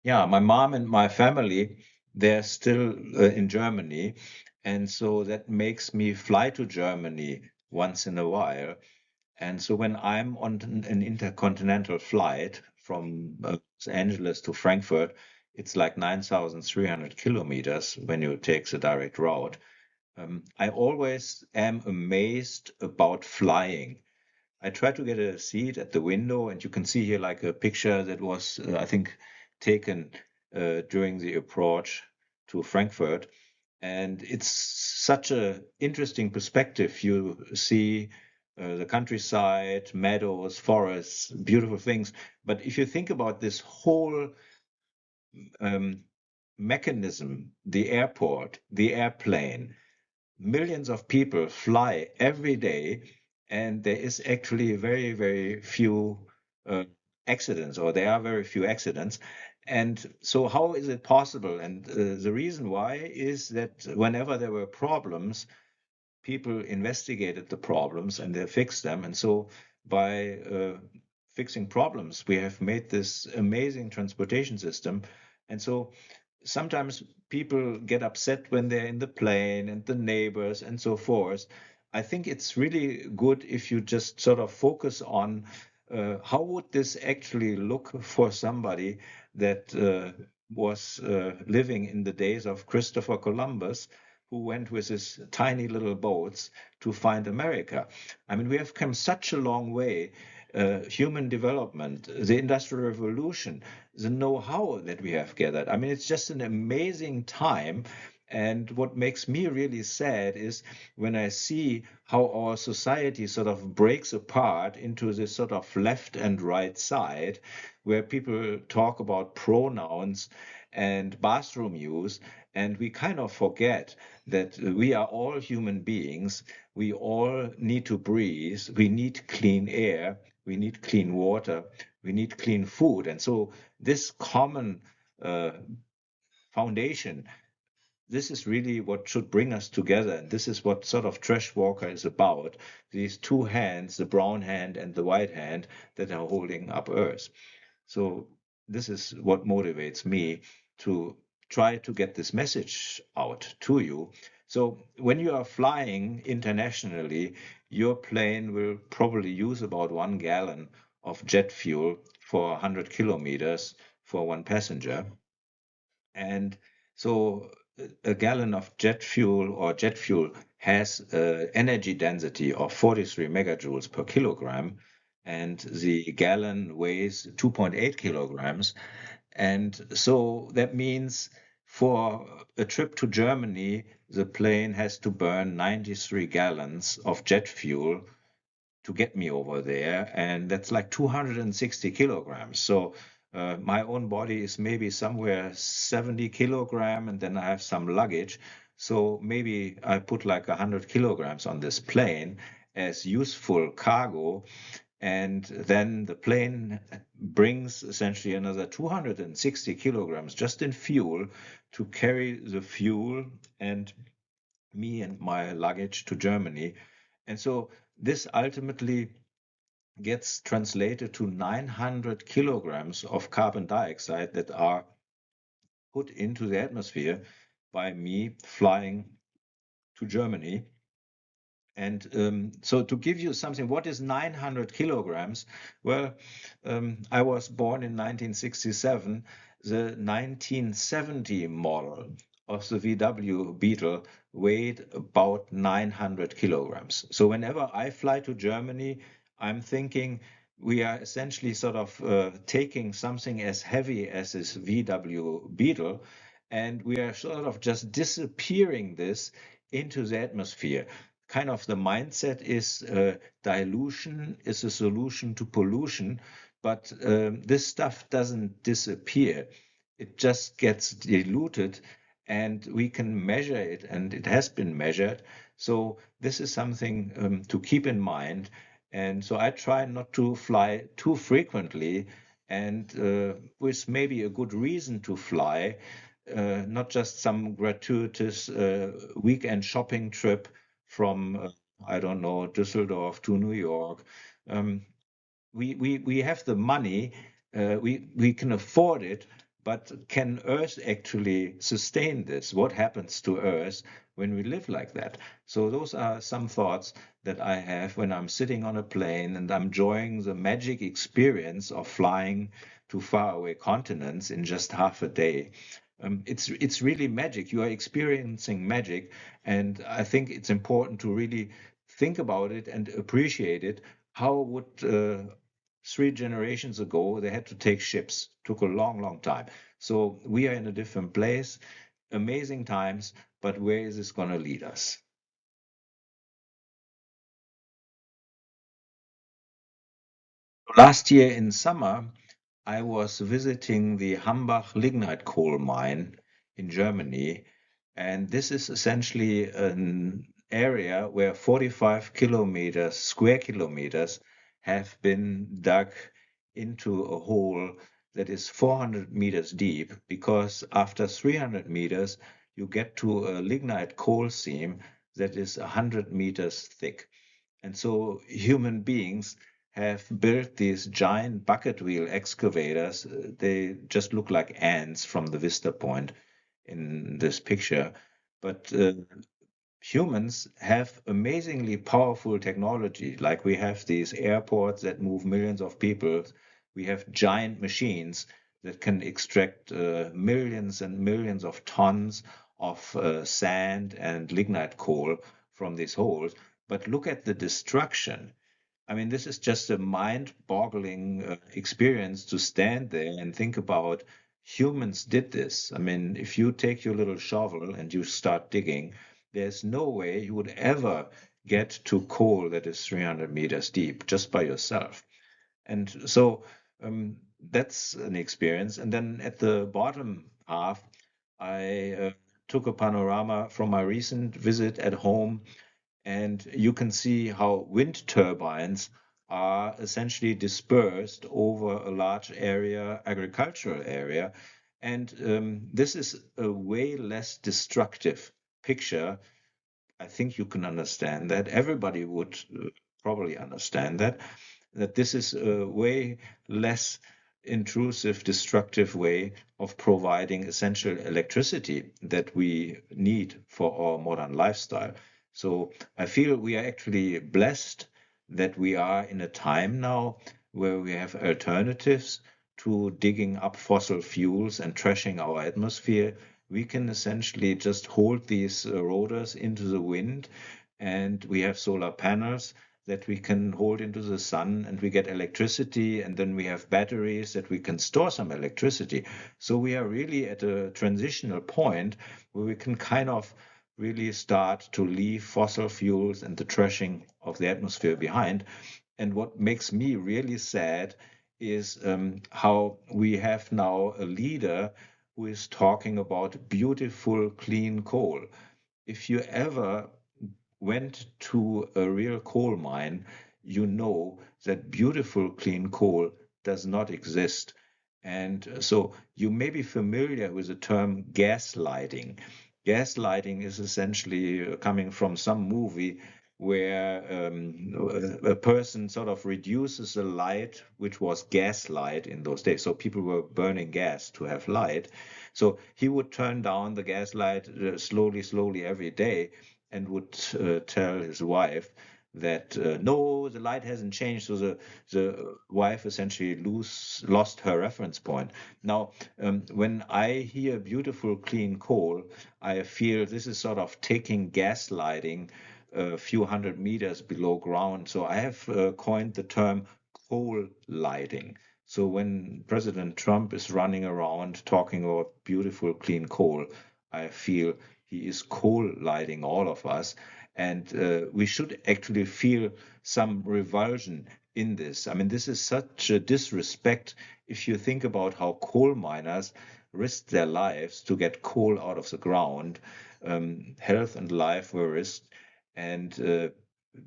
Yeah, my mom and my family, they're still in Germany. And so that makes me fly to Germany once in a while. And so when I'm on an intercontinental flight from Los Angeles to Frankfurt, it's like 9,300 kilometers when you take the direct route. I always am amazed about flying. I try to get a seat at the window, and you can see here like a picture that was, I think, taken during the approach to Frankfurt. And it's such a interesting perspective. You see the countryside, meadows, forests, beautiful things. But if you think about this whole um, mechanism, the airport, the airplane, millions of people fly every day, and there is actually very, very few uh, accidents, or there are very few accidents. And so, how is it possible? And the reason why is that whenever there were problems, people investigated the problems and they fixed them. And so, by fixing problems, we have made this amazing transportation system. And so, sometimes people get upset when they're in the plane and the neighbors and so forth. I think it's really good if you just sort of focus on how would this actually look for somebody that was living in the days of Christopher Columbus, who went with his tiny little boats to find America. I mean, we have come such a long way. Human development, the Industrial Revolution, the know-how that we have gathered. I mean, it's just an amazing time. And what makes me really sad is when I see how our society sort of breaks apart into this sort of left and right side, where people talk about pronouns and bathroom use, and we kind of forget that we are all human beings. We all need to breathe. We need clean air. We need clean water. We need clean food. And so, this common uh, foundation, this is really what should bring us together. And this is what sort of Trashwalker is about. These two hands, the brown hand and the white hand, that are holding up Earth. So this is what motivates me to try to get this message out to you. So when you are flying internationally, your plane will probably use about 1 gallon of jet fuel for 100 kilometers for one passenger. And so a gallon of jet fuel or jet fuel has energy density of 43 megajoules per kilogram, and the gallon weighs 2.8 kilograms. And so that means for a trip to Germany, the plane has to burn 93 gallons of jet fuel to get me over there, and that's like 260 kilograms. So my own body is maybe somewhere 70 kilogram, and then I have some luggage. So maybe I put like 100 kilograms on this plane as useful cargo, and then the plane brings essentially another 260 kilograms just in fuel to carry the fuel and me and my luggage to Germany. And so this ultimately gets translated to 900 kilograms of carbon dioxide that are put into the atmosphere by me flying to Germany. And so to give you something, what is 900 kilograms? Well, I was born in 1967. The 1970 model of the VW Beetle weighed about 900 kilograms. So whenever I fly to Germany, I'm thinking we are essentially sort of taking something as heavy as this VW Beetle, and we are sort of just disappearing this into the atmosphere. Kind of the mindset is dilution is a solution to pollution, but this stuff doesn't disappear. It just gets diluted, and we can measure it, and it has been measured. So this is something to keep in mind. And so I try not to fly too frequently, and with maybe a good reason to fly, not just some gratuitous weekend shopping trip from, I don't know, Düsseldorf to New York. Um, we have the money, we can afford it, but can Earth actually sustain this? What happens to Earth when we live like that? So those are some thoughts that I have when I'm sitting on a plane and I'm enjoying the magic experience of flying to faraway continents in just half a day. It's really magic. You are experiencing magic, and I think it's important to really think about it and appreciate it. How would 3 generations ago they had to take ships? Took a long, long time. So we are in a different place. Amazing times, but where is this going to lead us? Last year in summer, I was visiting the Hambach lignite coal mine in Germany, and this is essentially an area where 45 kilometers, square kilometers, have been dug into a hole that is 400 meters deep, because after 300 meters, you get to a lignite coal seam that is 100 meters thick. And so human beings have built these giant bucket wheel excavators. They just look like ants from the vista point in this picture. But humans have amazingly powerful technology. Like we have these airports that move millions of people. We have giant machines that can extract millions and millions of tons of sand and lignite coal from these holes. But look at the destruction. I mean, this is just a mind-boggling experience to stand there and think about humans did this. I mean, if you take your little shovel and you start digging, there's no way you would ever get to coal that is 300 meters deep just by yourself. And so that's an experience. And then at the bottom half, I took a panorama from my recent visit at home, and you can see how wind turbines are essentially dispersed over a large area, agricultural area. And this is a way less destructive picture. I think you can understand that. Everybody would probably understand that, that this is way less intrusive, destructive way of providing essential electricity that we need for our modern lifestyle. So I feel we are actually blessed that we are in a time now where we have alternatives to digging up fossil fuels and trashing our atmosphere. We can essentially just hold these rotors into the wind, and we have solar panels that we can hold into the sun, and we get electricity, and then we have batteries that we can store some electricity. So we are really at a transitional point where we can kind of really start to leave fossil fuels and the trashing of the atmosphere behind. And what makes me really sad is how we have now a leader who is talking about beautiful, clean coal. If you ever went to a real coal mine, you know that beautiful, clean coal does not exist. And so you may be familiar with the term gaslighting. Gaslighting is essentially coming from some movie where a person sort of reduces the light, which was gaslight in those days. So people were burning gas to have light. So he would turn down the gaslight slowly, slowly every day, and would tell his wife that no, the light hasn't changed. So the wife essentially lost her reference point. Now, when I hear beautiful clean coal, I feel this is sort of taking gaslighting a few hundred meters below ground. So I have coined the term coal lighting. So when President Trump is running around talking about beautiful clean coal, I feel he is coal lighting all of us. And we should actually feel some revulsion in this. I mean, this is such a disrespect if you think about how coal miners risked their lives to get coal out of the ground. Health and life were risked. And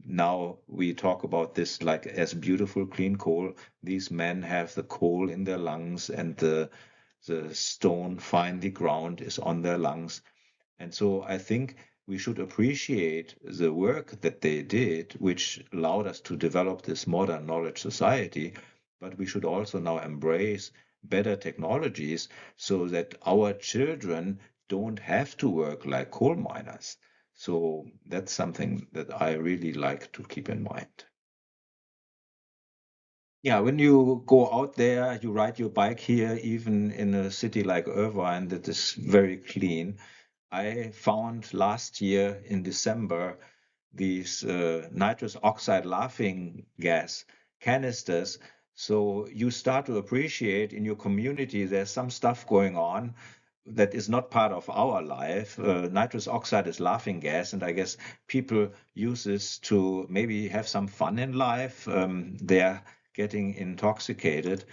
now we talk about this like as beautiful clean coal. These men have the coal in their lungs, and the stone finely ground is on their lungs. And so I think we should appreciate the work that they did, which allowed us to develop this modern knowledge society. But we should also now embrace better technologies so that our children don't have to work like coal miners. So that's something that I really like to keep in mind. Yeah, when you go out there, you ride your bike here, even in a city like Irvine that is very clean. I found last year in December these nitrous oxide laughing gas canisters. So you start to appreciate in your community there's some stuff going on that is not part of our life. Nitrous oxide is laughing gas, and I guess people use this to maybe have some fun in life. They're getting intoxicated.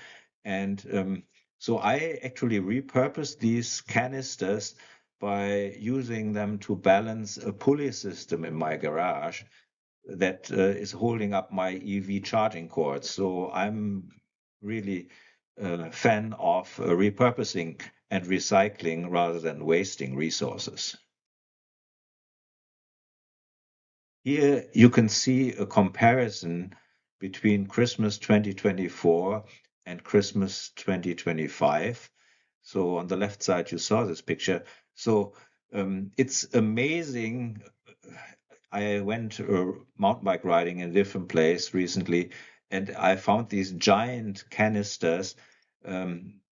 And so I actually repurposed these canisters by using them to balance a pulley system in my garage that is holding up my EV charging cords. So I'm really a fan of repurposing and recycling rather than wasting resources. Here you can see a comparison between Christmas 2024 and Christmas 2025. So on the left side, you saw this picture. So it's amazing. I went mountain bike riding in a different place recently, and I found these giant canisters.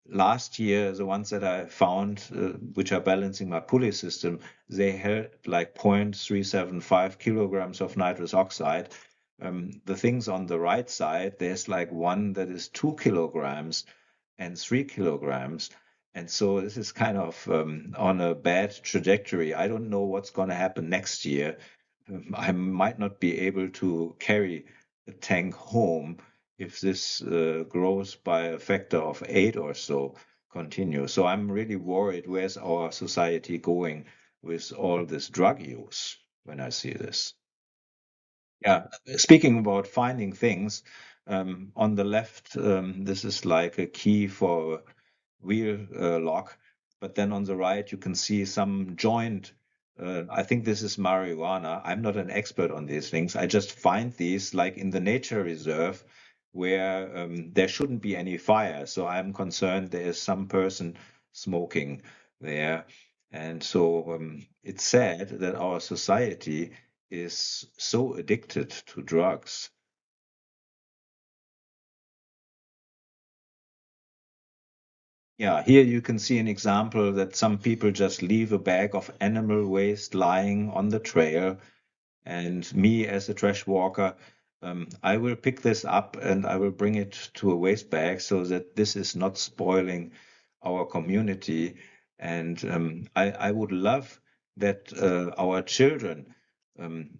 Last year, the ones that I found, which are balancing my pulley system, they held like 0.375 kilograms of nitrous oxide. The things on the right side, there's like one that is 2 kilograms and 3 kilograms. And so this is kind of on a bad trajectory. I don't know what's going to happen next year. I might not be able to carry a tank home if this grows by a factor of 8 or so continue. So I'm really worried, where's our society going with all this drug use when I see this? Yeah, speaking about finding things, on the left, this is like a key for a wheel lock, but then on the right, you can see some joint. I think this is marijuana. I'm not an expert on these things. I just find these like in the nature reserve where there shouldn't be any fire. So I'm concerned there is some person smoking there. And so it's sad that our society is so addicted to drugs. Yeah, here you can see an example that some people just leave a bag of animal waste lying on the trail. And me, as a trash walker, I will pick this up and I will bring it to a waste bag so that this is not spoiling our community. And I would love that our children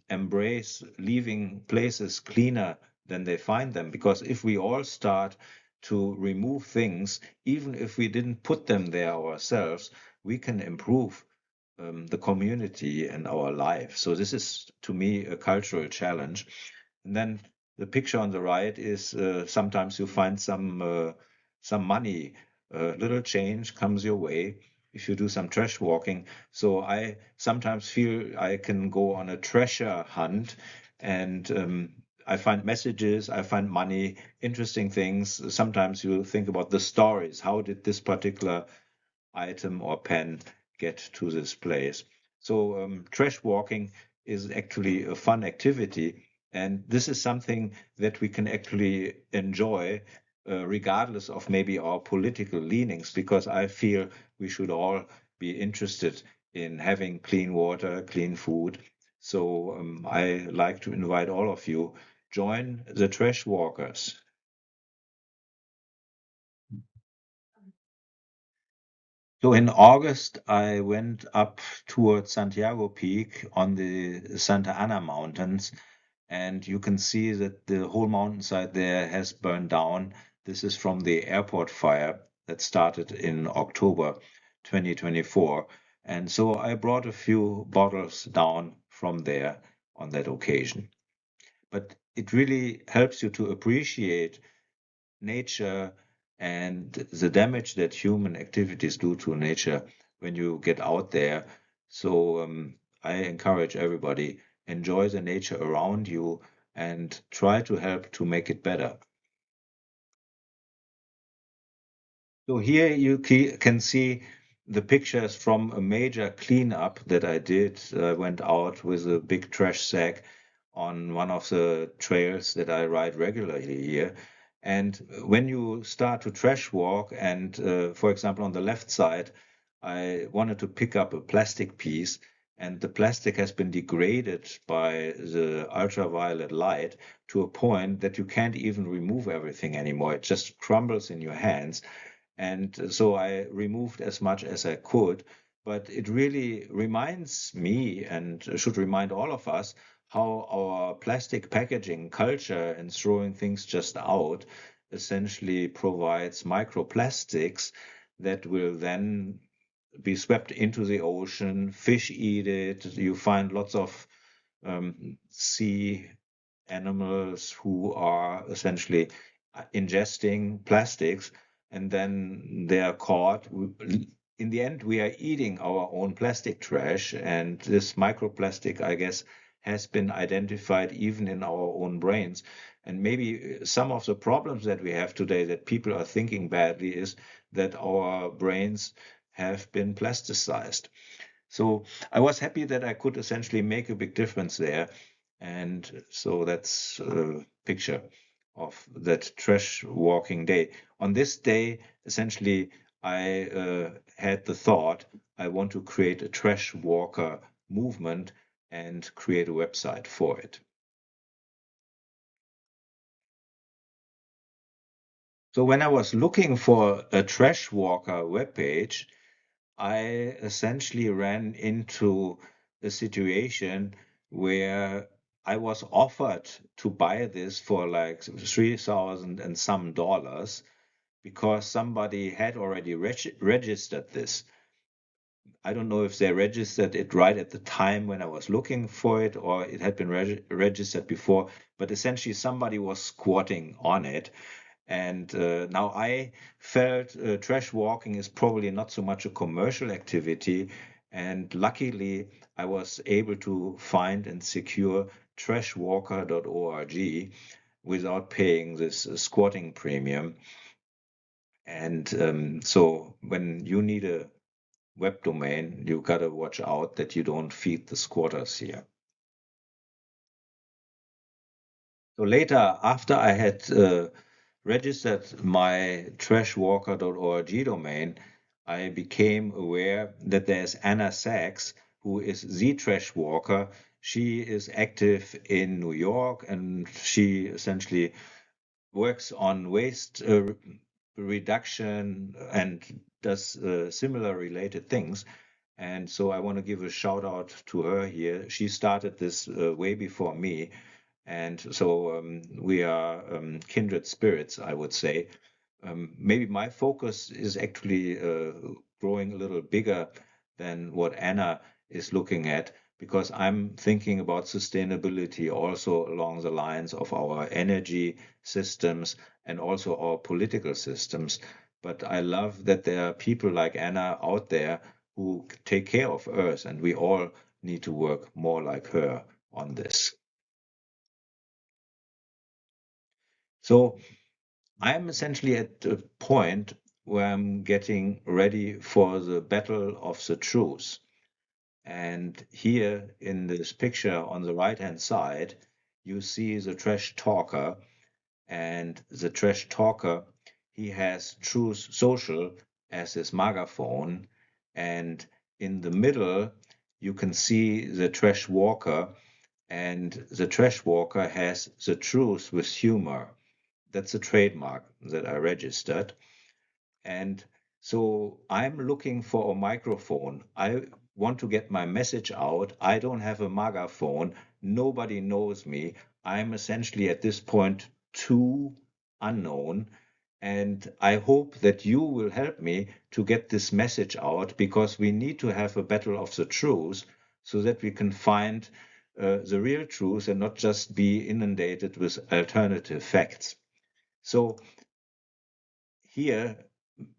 embrace leaving places cleaner than they find them. Because if we all start to remove things, even if we didn't put them there ourselves, we can improve the community and our life. So this is, to me, a cultural challenge. And then the picture on the right is sometimes you find some money, little change comes your way if you do some trash walking. So I sometimes feel I can go on a treasure hunt, and I find messages, I find money, interesting things. Sometimes you think about the stories. How did this particular item or pen get to this place? So trash walking is actually a fun activity, and this is something that we can actually enjoy regardless of maybe our political leanings, because I feel we should all be interested in having clean water, clean food. So I like to invite all of you, join the trash walkers. So in August, I went up towards Santiago Peak on the Santa Ana Mountains, and you can see that the whole mountainside there has burned down. This is from the airport fire that started in October 2024. And so I brought a few bottles down from there on that occasion. But it really helps you to appreciate nature and the damage that human activities do to nature when you get out there. So I encourage everybody, enjoy the nature around you and try to help to make it better. So here you can see the pictures from a major cleanup that I did. I went out with a big trash sack on one of the trails that I ride regularly here. And when you start to trash walk, and for example, on the left side, I wanted to pick up a plastic piece, and the plastic has been degraded by the ultraviolet light to a point that you can't even remove everything anymore. It just crumbles in your hands. And so I removed as much as I could. But it really reminds me, and should remind all of us, how our plastic packaging culture and throwing things just out essentially provides microplastics that will then be swept into the ocean. Fish eat it. You find lots of sea animals who are essentially ingesting plastics, and then they are caught. In the end, we are eating our own plastic trash, and this microplastic, I guess, has been identified even in our own brains. And maybe some of the problems that we have today that people are thinking badly is that our brains have been plasticized. So I was happy that I could essentially make a big difference there. And so that's a picture of that trash walking day. On this day, essentially, I had the thought I want to create a trash walker movement and create a website for it. So when I was looking for a trash walker webpage, I essentially ran into a situation where I was offered to buy this for like 3,000 and some dollars because somebody had already registered this. I don't know if they registered it right at the time when I was looking for it or it had been registered before, but essentially somebody was squatting on it. And now I felt trash walking is probably not so much a commercial activity. And luckily, I was able to find and secure trashwalker.org, without paying this squatting premium. And so when you need a web domain, you gotta watch out that you don't feed the squatters here. So later, after I had registered my trashwalker.org domain, I became aware that there's Anna Sachs, who is the Trashwalker. She is active in New York, and she essentially works on waste reduction and does similar related things. And so I want to give a shout out to her here. She started this way before me. And so we are kindred spirits, I would say. Maybe my focus is actually growing a little bigger than what Anna is looking at, because I'm thinking about sustainability also along the lines of our energy systems and also our political systems. But I love that there are people like Anna out there who take care of Earth, and we all need to work more like her on this. So I'm essentially at a point where I'm getting ready for the battle of the truth. And here in this picture on the right-hand side, you see the trash talker. And the trash talker, he has Truth Social as his megaphone. And in the middle, you can see the trash walker. And the trash walker has the truth with humor. That's a trademark that I registered. And so I'm looking for a microphone. I want to get my message out. I don't have a megaphone. Nobody knows me. I'm essentially at this point too unknown. And I hope that you will help me to get this message out, because we need to have a battle of the truth so that we can find the real truth and not just be inundated with alternative facts. So here,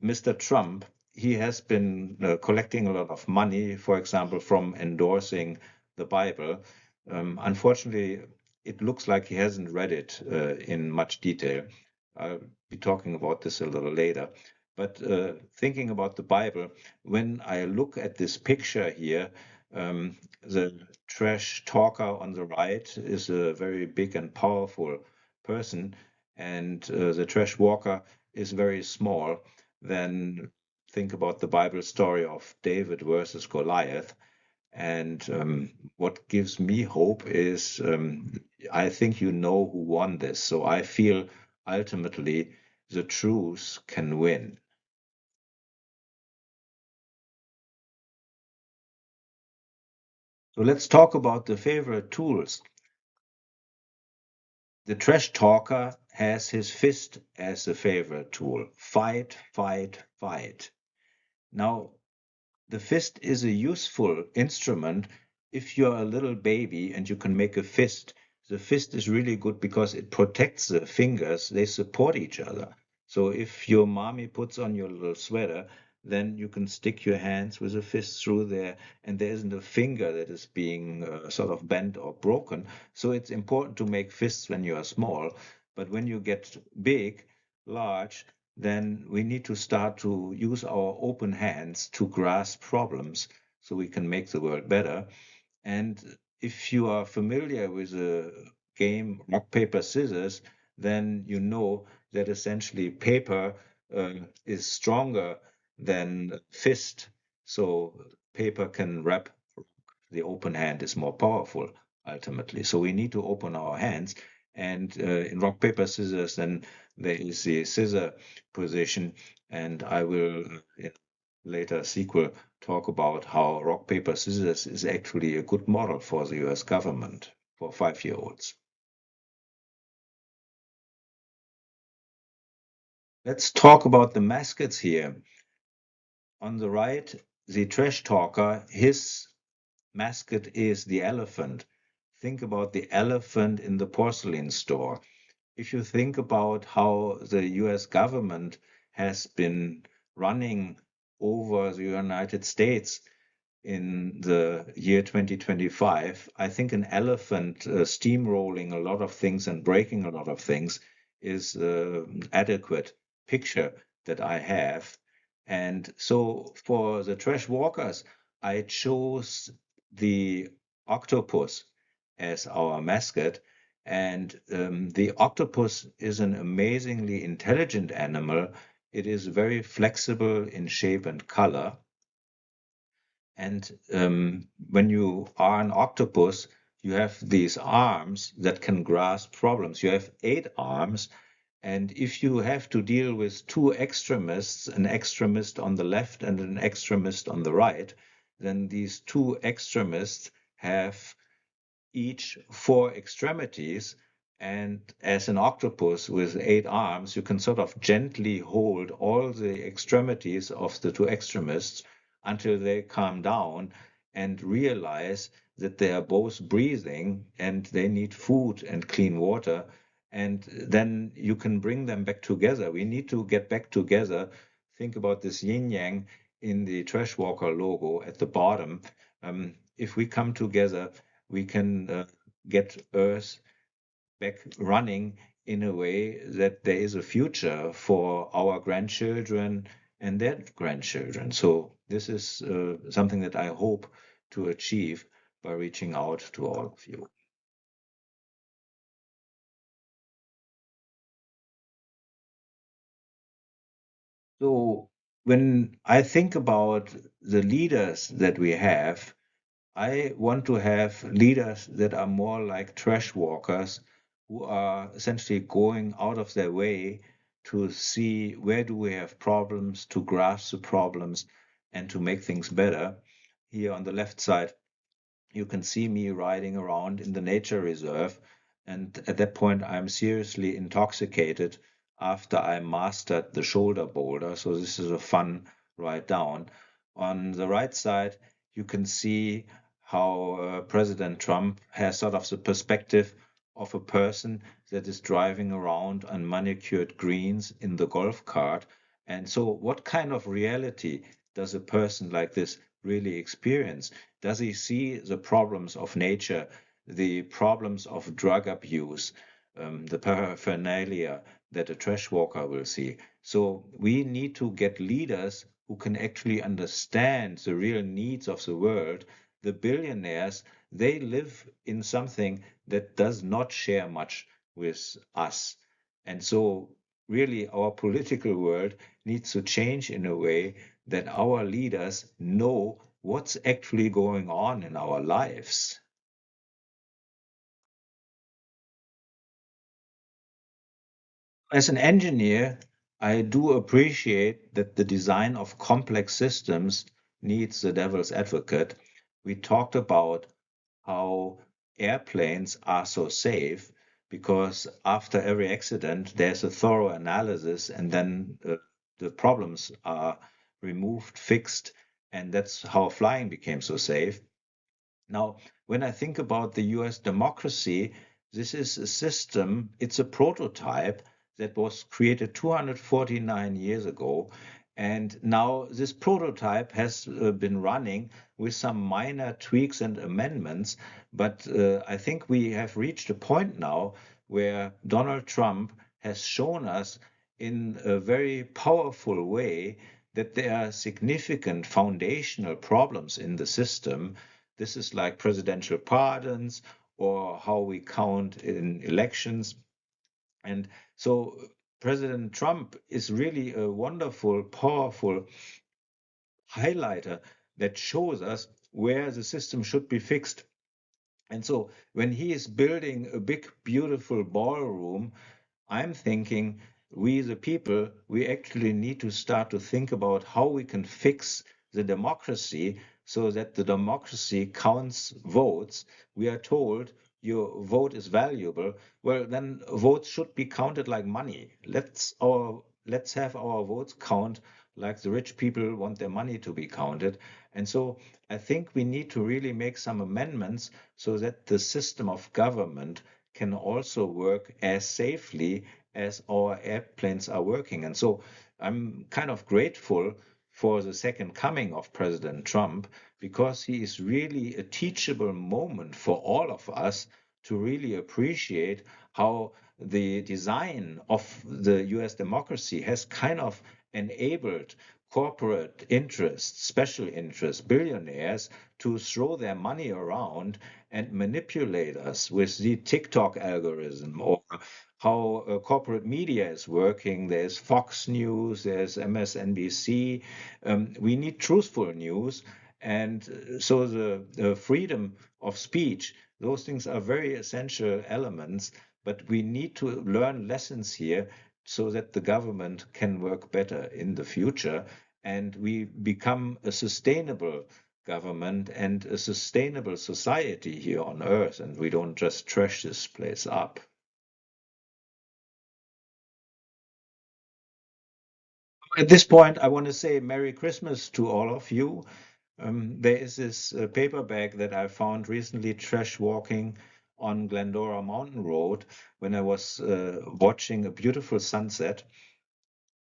Mr. Trump, he has been collecting a lot of money, for example, from endorsing the Bible. Unfortunately, it looks like he hasn't read it in much detail. I'll be talking about this a little later. But thinking about the Bible, when I look at this picture here, the trash talker on the right is a very big and powerful person, and the trash walker is very small. Then think about the Bible story of David versus Goliath. And what gives me hope is I think you know who won this. So I feel ultimately the truth can win. So let's talk about the favorite tools. The trash talker has his fist as a favorite tool. Fight, fight, fight. Now, the fist is a useful instrument if you're a little baby and you can make a fist. The fist is really good because it protects the fingers, they support each other. So if your mommy puts on your little sweater, then you can stick your hands with a fist through there, and there isn't a finger that is being sort of bent or broken. So it's important to make fists when you are small. But when you get big, large, then we need to start to use our open hands to grasp problems so we can make the world better. And if you are familiar with the game rock, paper, scissors, then you know that essentially paper is stronger than fist. So paper can wrap, the open hand is more powerful ultimately. So we need to open our hands. And in rock, paper, scissors, then there is the scissor position. And I will, in later sequel, talk about how rock, paper, scissors is actually a good model for the US government for 5-year-olds. Let's talk about the mascots here. On the right, the trash talker, his mascot is the elephant. Think about the elephant in the porcelain store. If you think about how the US government has been running over the United States, in the year 2025, I think an elephant steamrolling a lot of things and breaking a lot of things is adequate picture that I have. And so for the trash walkers, I chose the octopus as our mascot. And the octopus is an amazingly intelligent animal. It is very flexible in shape and color. And when you are an octopus, you have these arms that can grasp problems. You have 8 arms. And if you have to deal with two extremists, an extremist on the left and an extremist on the right, then these two extremists have each 4 extremities. And as an octopus with 8 arms, you can sort of gently hold all the extremities of the two extremists until they calm down and realize that they are both breathing and they need food and clean water. And then you can bring them back together. We need to get back together. Think about this yin yang in the Trashwalker logo at the bottom. If we come together, we can get Earth back running in a way that there is a future for our grandchildren and their grandchildren. So this is something that I hope to achieve by reaching out to all of you. So when I think about the leaders that we have, I want to have leaders that are more like trash walkers who are essentially going out of their way to see where do we have problems, to grasp the problems, and to make things better. Here on the left side, you can see me riding around in the nature reserve. And at that point, I'm seriously intoxicated after I mastered the shoulder boulder. So this is a fun ride down. On the right side, you can see how President Trump has sort of the perspective of a person that is driving around on manicured greens in the golf cart. And so, what kind of reality does a person like this really experience? Does he see the problems of nature, the problems of drug abuse, the paraphernalia that a trash walker will see? So we need to get leaders who can actually understand the real needs of the world. The billionaires, they live in something that does not share much with us. And so really our political world needs to change in a way that our leaders know what's actually going on in our lives. As an engineer, I do appreciate that the design of complex systems needs the devil's advocate. We talked about how airplanes are so safe because after every accident, there's a thorough analysis and then the problems are removed, fixed, and that's how flying became so safe. Now, when I think about the US democracy, this is a system, it's a prototype that was created 249 years ago. And now this prototype has been running with some minor tweaks and amendments. But I think we have reached a point now where Donald Trump has shown us in a very powerful way that there are significant foundational problems in the system. This is like presidential pardons or how we count in elections. And so President Trump is really a wonderful, powerful highlighter that shows us where the system should be fixed. And so when he is building a big, beautiful ballroom, I'm thinking we, the people, we actually need to start to think about how we can fix the democracy so that the democracy counts votes. We are told your vote is valuable. Well, then votes should be counted like money. Let's have our votes count like the rich people want their money to be counted. And so I think we need to really make some amendments so that the system of government can also work as safely as our airplanes are working. And so I'm kind of grateful for the second coming of President Trump, because he is really a teachable moment for all of us to really appreciate how the design of the US democracy has kind of enabled corporate interests, special interests, billionaires to throw their money around and manipulate us with the TikTok algorithm, or how corporate media is working. There's Fox News, there's MSNBC. We need truthful news. And so the freedom of speech, those things are very essential elements, but we need to learn lessons here so that the government can work better in the future and we become a sustainable government and a sustainable society here on Earth, and we don't just trash this place up. At this point, I want to say Merry Christmas to all of you. There is this paperback that I found recently, Trash Walking on Glendora Mountain Road, when I was watching a beautiful sunset.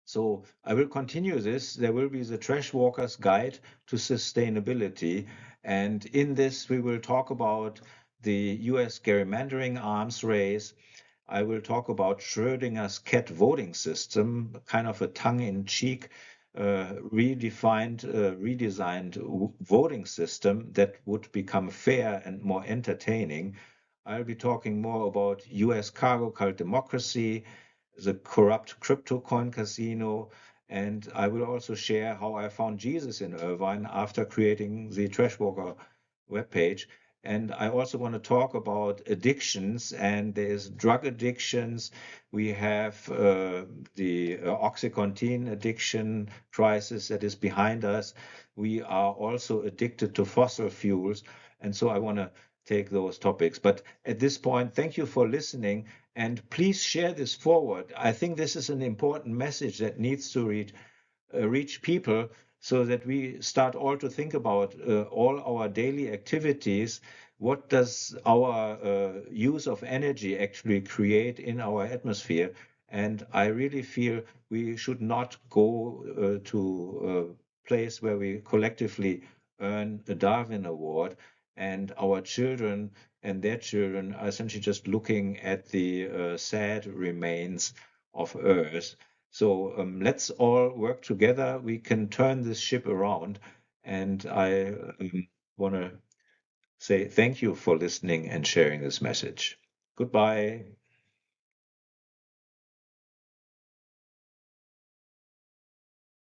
So I will continue this. There will be the Trash Walker's Guide to Sustainability. And in this, we will talk about the US gerrymandering arms race. I will talk about Schrödinger's cat voting system, kind of a tongue-in-cheek, redesigned voting system that would become fair and more entertaining. I'll be talking more about US cargo cult democracy, the corrupt crypto coin casino, and I will also share how I found Jesus in Irvine after creating the Trashwalker webpage. And I also want to talk about addictions, and there's drug addictions. We have the OxyContin addiction crisis that is behind us. We are also addicted to fossil fuels. And so I want to take those topics. But at this point, thank you for listening. And please share this forward. I think this is an important message that needs to reach people so that we start all to think about all our daily activities. What does our use of energy actually create in our atmosphere? And I really feel we should not go to a place where we collectively earn a Darwin Award and our children and their children are essentially just looking at the sad remains of Earth. So let's all work together. We can turn this ship around. And I want to say thank you for listening and sharing this message. Goodbye.